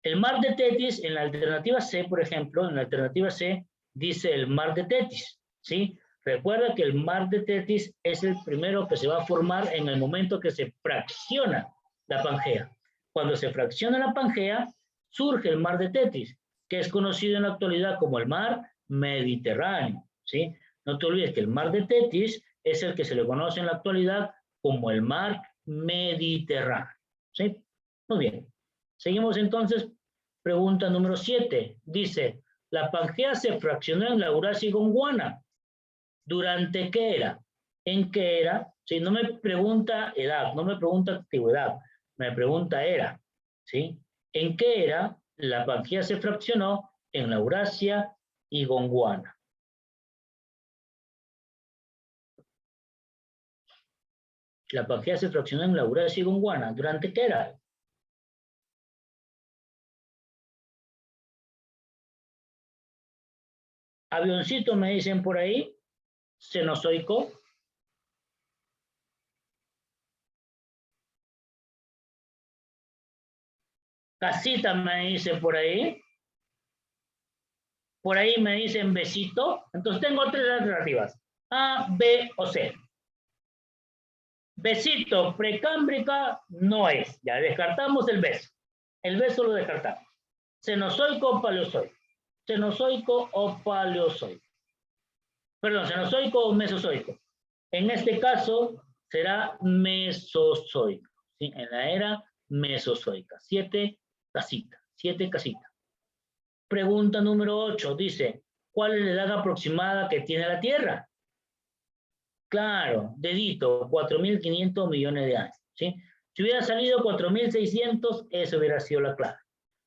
El mar de Tetis, en la alternativa C, por ejemplo, en la alternativa C, dice el mar de Tetis, ¿sí? Recuerda que el mar de Tetis es el primero que se va a formar en el momento que se fracciona la Pangea. Cuando se fracciona la Pangea, surge el mar de Tetis, que es conocido en la actualidad como el mar Mediterráneo, ¿sí? No te olvides que el mar de Tetis es el que se le conoce en la actualidad como el mar Mediterráneo, ¿sí? Muy bien. Seguimos entonces. Pregunta número 7. Dice, la Pangea se fraccionó en la Eurasia y Gondwana. ¿Durante qué era? ¿En qué era? Si no me pregunta edad, no me pregunta antigüedad, me pregunta era, ¿sí? ¿En qué era la Pangea se fraccionó en la Eurasia y Gondwana? La Pangea se fraccionó en la Eurasia y Gondwana. ¿Durante qué era? Avioncito me dicen por ahí, Cenozoico. Casita me dice por ahí. Por ahí me dicen besito. Entonces tengo tres alternativas. A, B o C. Besito precámbrica no es. Ya descartamos el beso. El beso lo descartamos. Cenozoico o paleozoico. Cenozoico o paleozoico. Perdón, cenozoico o mesozoico. En este caso será mesozoico. ¿Sí? En la era mesozoica. 7 casitas. 7 casitas. Pregunta número 8. Dice, ¿cuál es la edad aproximada que tiene la Tierra? Claro, dedito, 4.500 millones de años, ¿sí? Si hubiera salido 4.600, esa hubiera sido la clave.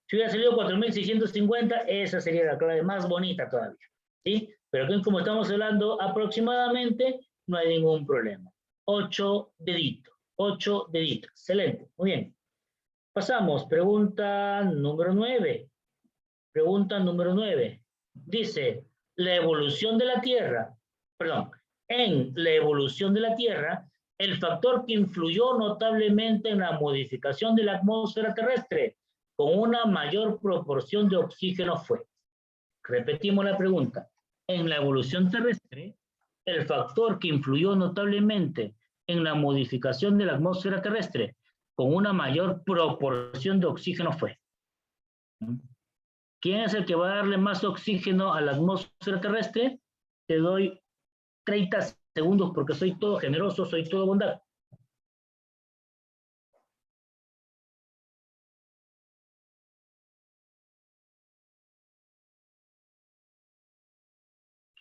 Si hubiera salido 4.650, esa sería la clave más bonita todavía, ¿sí? Pero como estamos hablando aproximadamente, no hay ningún problema. 8 deditos, 8 deditos. Excelente, muy bien. Pasamos, pregunta número 9. Pregunta número 9. Dice, la evolución de la Tierra, perdón, en la evolución de la Tierra, el factor que influyó notablemente en la modificación de la atmósfera terrestre con una mayor proporción de oxígeno fue. Repetimos la pregunta. En la evolución terrestre, el factor que influyó notablemente en la modificación de la atmósfera terrestre con una mayor proporción de oxígeno fue. ¿Quién es el que va a darle más oxígeno a la atmósfera terrestre? Te doy 30 segundos porque soy todo generoso, soy todo bondad.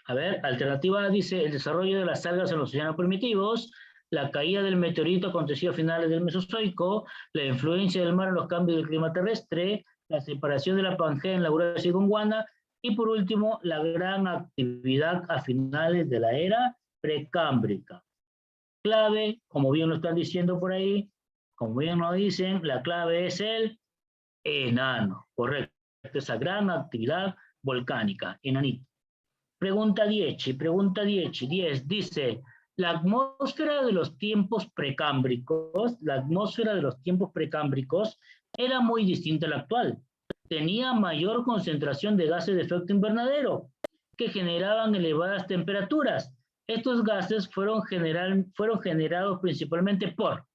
A ver, alternativa A dice el desarrollo de las algas en los océanos primitivos, la caída del meteorito aconteció a finales del Mesozoico, la influencia del mar en los cambios del clima terrestre, la separación de la Pangea en la Eurasia y Gondwana, y por último, la gran actividad a finales de la era precámbrica. Clave, como bien lo están diciendo por ahí, como bien lo dicen, la clave es el enano, correcto. Esa gran actividad volcánica, enanito. Pregunta 10, pregunta 10, dice, la atmósfera de los tiempos precámbricos, era muy distinta a la actual. Tenía mayor concentración de gases de efecto invernadero que generaban elevadas temperaturas. Estos gases fueron generados principalmente por.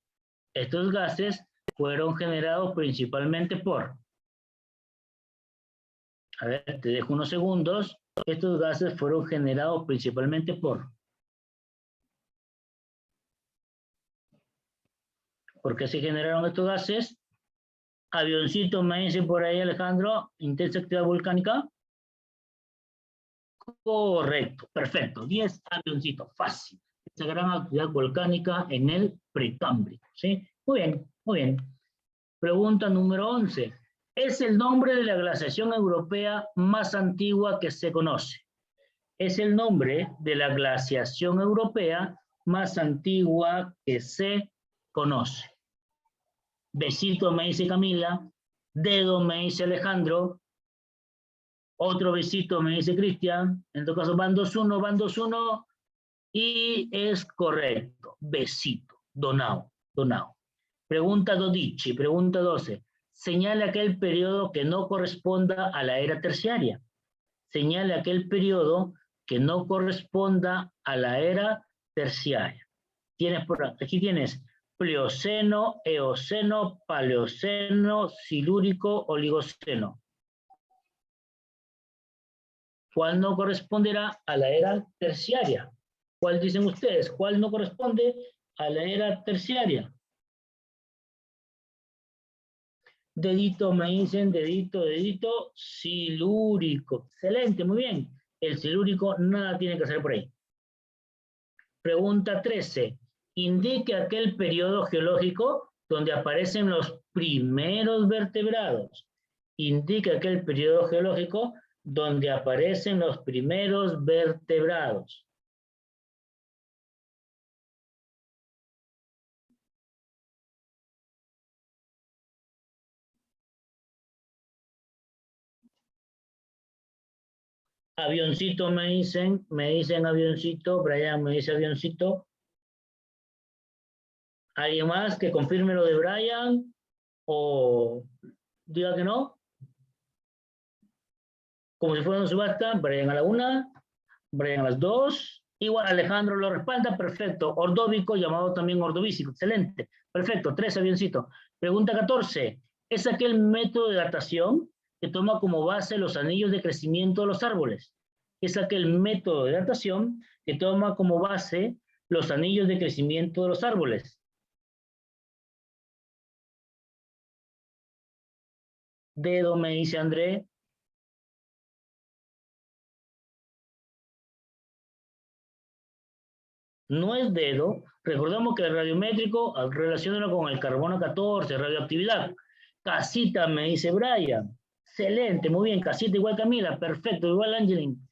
A ver, te dejo unos segundos. Estos gases fueron generados principalmente por. ¿Por qué se generaron estos gases? Avioncito, me dice por ahí Alejandro, intensa actividad volcánica. Correcto, perfecto. 10 avioncitos, fácil. Esa gran actividad volcánica en el precámbrico, ¿sí? Muy bien, muy bien. Pregunta número 11. Es el nombre de la glaciación europea más antigua que se conoce. Es el nombre de la glaciación europea más antigua que se conoce. Besito me dice Camila, dedo me dice Alejandro, otro besito me dice Cristian, en todo caso van 2-1, Y es correcto. Besito. Donao. Donao. Pregunta 12. Pregunta 12. Señale aquel periodo que no corresponda a la era terciaria. Señale aquel periodo que no corresponda a la era terciaria. Aquí tienes Plioceno, Eoceno, Paleoceno, Silúrico, Oligoceno. ¿Cuál no corresponderá a la era terciaria? ¿Cuál dicen ustedes? ¿Cuál no corresponde a la era terciaria? Dedito, me dicen, dedito, dedito, silúrico. Excelente, muy bien. El silúrico nada tiene que hacer por ahí. Pregunta 13. Indique aquel periodo geológico donde aparecen los primeros vertebrados. Indique aquel periodo geológico donde aparecen los primeros vertebrados. Avioncito me dicen avioncito, Brian me dice avioncito. ¿Alguien más que confirme lo de Brian? ¿O diga que no? Como si fuera una subasta, Brian a la 1, Brian a las 2. Igual Alejandro lo respalda, perfecto. Ordóbico, llamado también ordovícico, excelente. Perfecto, 3 avioncitos. Pregunta 14. ¿Es aquel método de datación que toma como base los anillos de crecimiento de los árboles? Es aquel método de datación que toma como base los anillos de crecimiento de los árboles. Dedo, me dice André. No es dedo. Recordamos que el radiométrico relaciona con el carbono 14, radioactividad. Casita, me dice Brian. Excelente, muy bien. Casita igual Camila, perfecto, igual Angelin.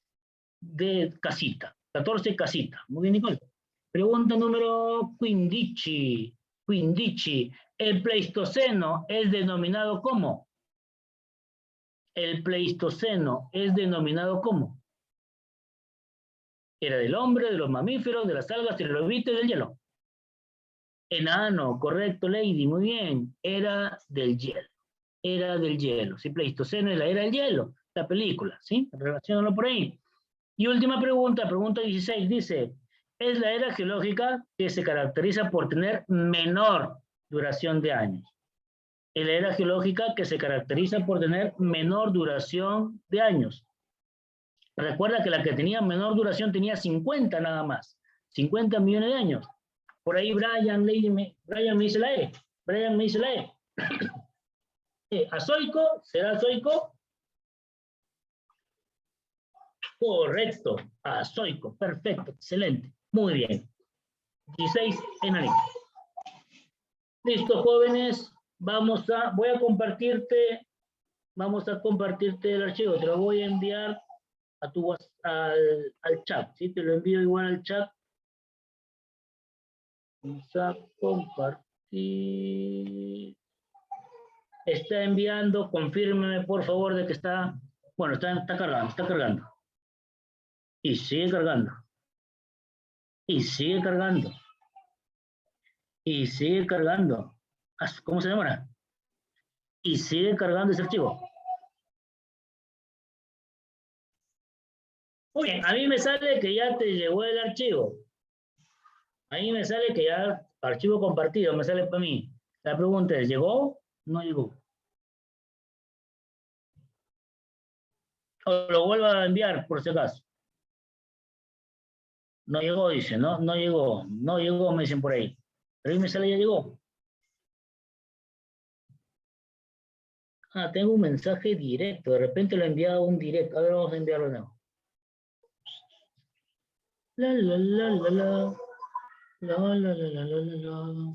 De casita. 14 casita. Muy bien, Nicole. Pregunta número 15. 15. El Pleistoceno es denominado ¿cómo? El Pleistoceno es denominado ¿cómo? Era del hombre, de los mamíferos, de las algas, trilobites, del hielo. Enano, correcto, Lady, muy bien. Era del hielo. Era del hielo. Sí, Pleistoceno es la era del hielo, la película, ¿sí? Relaciónalo por ahí. Y última pregunta, pregunta 16, dice, es la era geológica que se caracteriza por tener menor duración de años. Es la era geológica que se caracteriza por tener menor duración de años. Recuerda que la que tenía menor duración tenía 50 nada más, 50 millones de años. Por ahí Brian me dice la E. Brian me dice la E. ¿Azoico? ¿Será azoico? Correcto. Azoico. Perfecto. Excelente. Muy bien. 16 en la lista. Listo, jóvenes. Voy a compartirte el archivo. Te lo voy a enviar a al chat. ¿Sí? Te lo envío igual al chat. Vamos a compartir. Está enviando, confírmeme por favor de que está, bueno, está cargando. Y sigue cargando. Y sigue cargando. Y sigue cargando. ¿Cómo se demora? Y sigue cargando ese archivo. Muy bien, a mí me sale que ya te llegó el archivo. A mí me sale que ya, archivo compartido, me sale para mí. La pregunta es, ¿llegó? No llegó. O lo vuelvo a enviar, por si acaso. No llegó, dice, no, no llegó, me dicen por ahí. Pero ahí me sale, ya llegó. Ah, tengo un mensaje directo, de repente lo he enviado un directo. A ver, vamos a enviarlo de nuevo. La, la, la, la, la. La, la, la, la, la, la, la.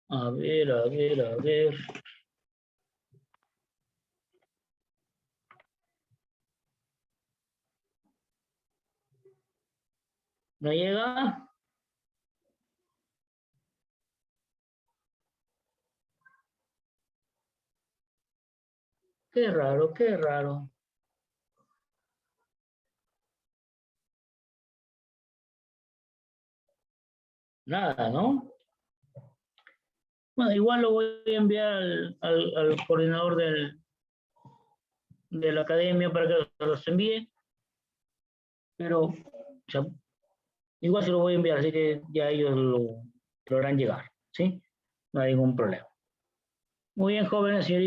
A ver, a ver, a ver. ¿No llega? Qué raro, qué raro. Nada, ¿no? Bueno, igual lo voy a enviar al coordinador de la academia para que los envíe, pero o sea, igual se lo voy a enviar, así que ya ellos lo harán llegar, ¿sí? No hay ningún problema. Muy bien, jóvenes, señoritas.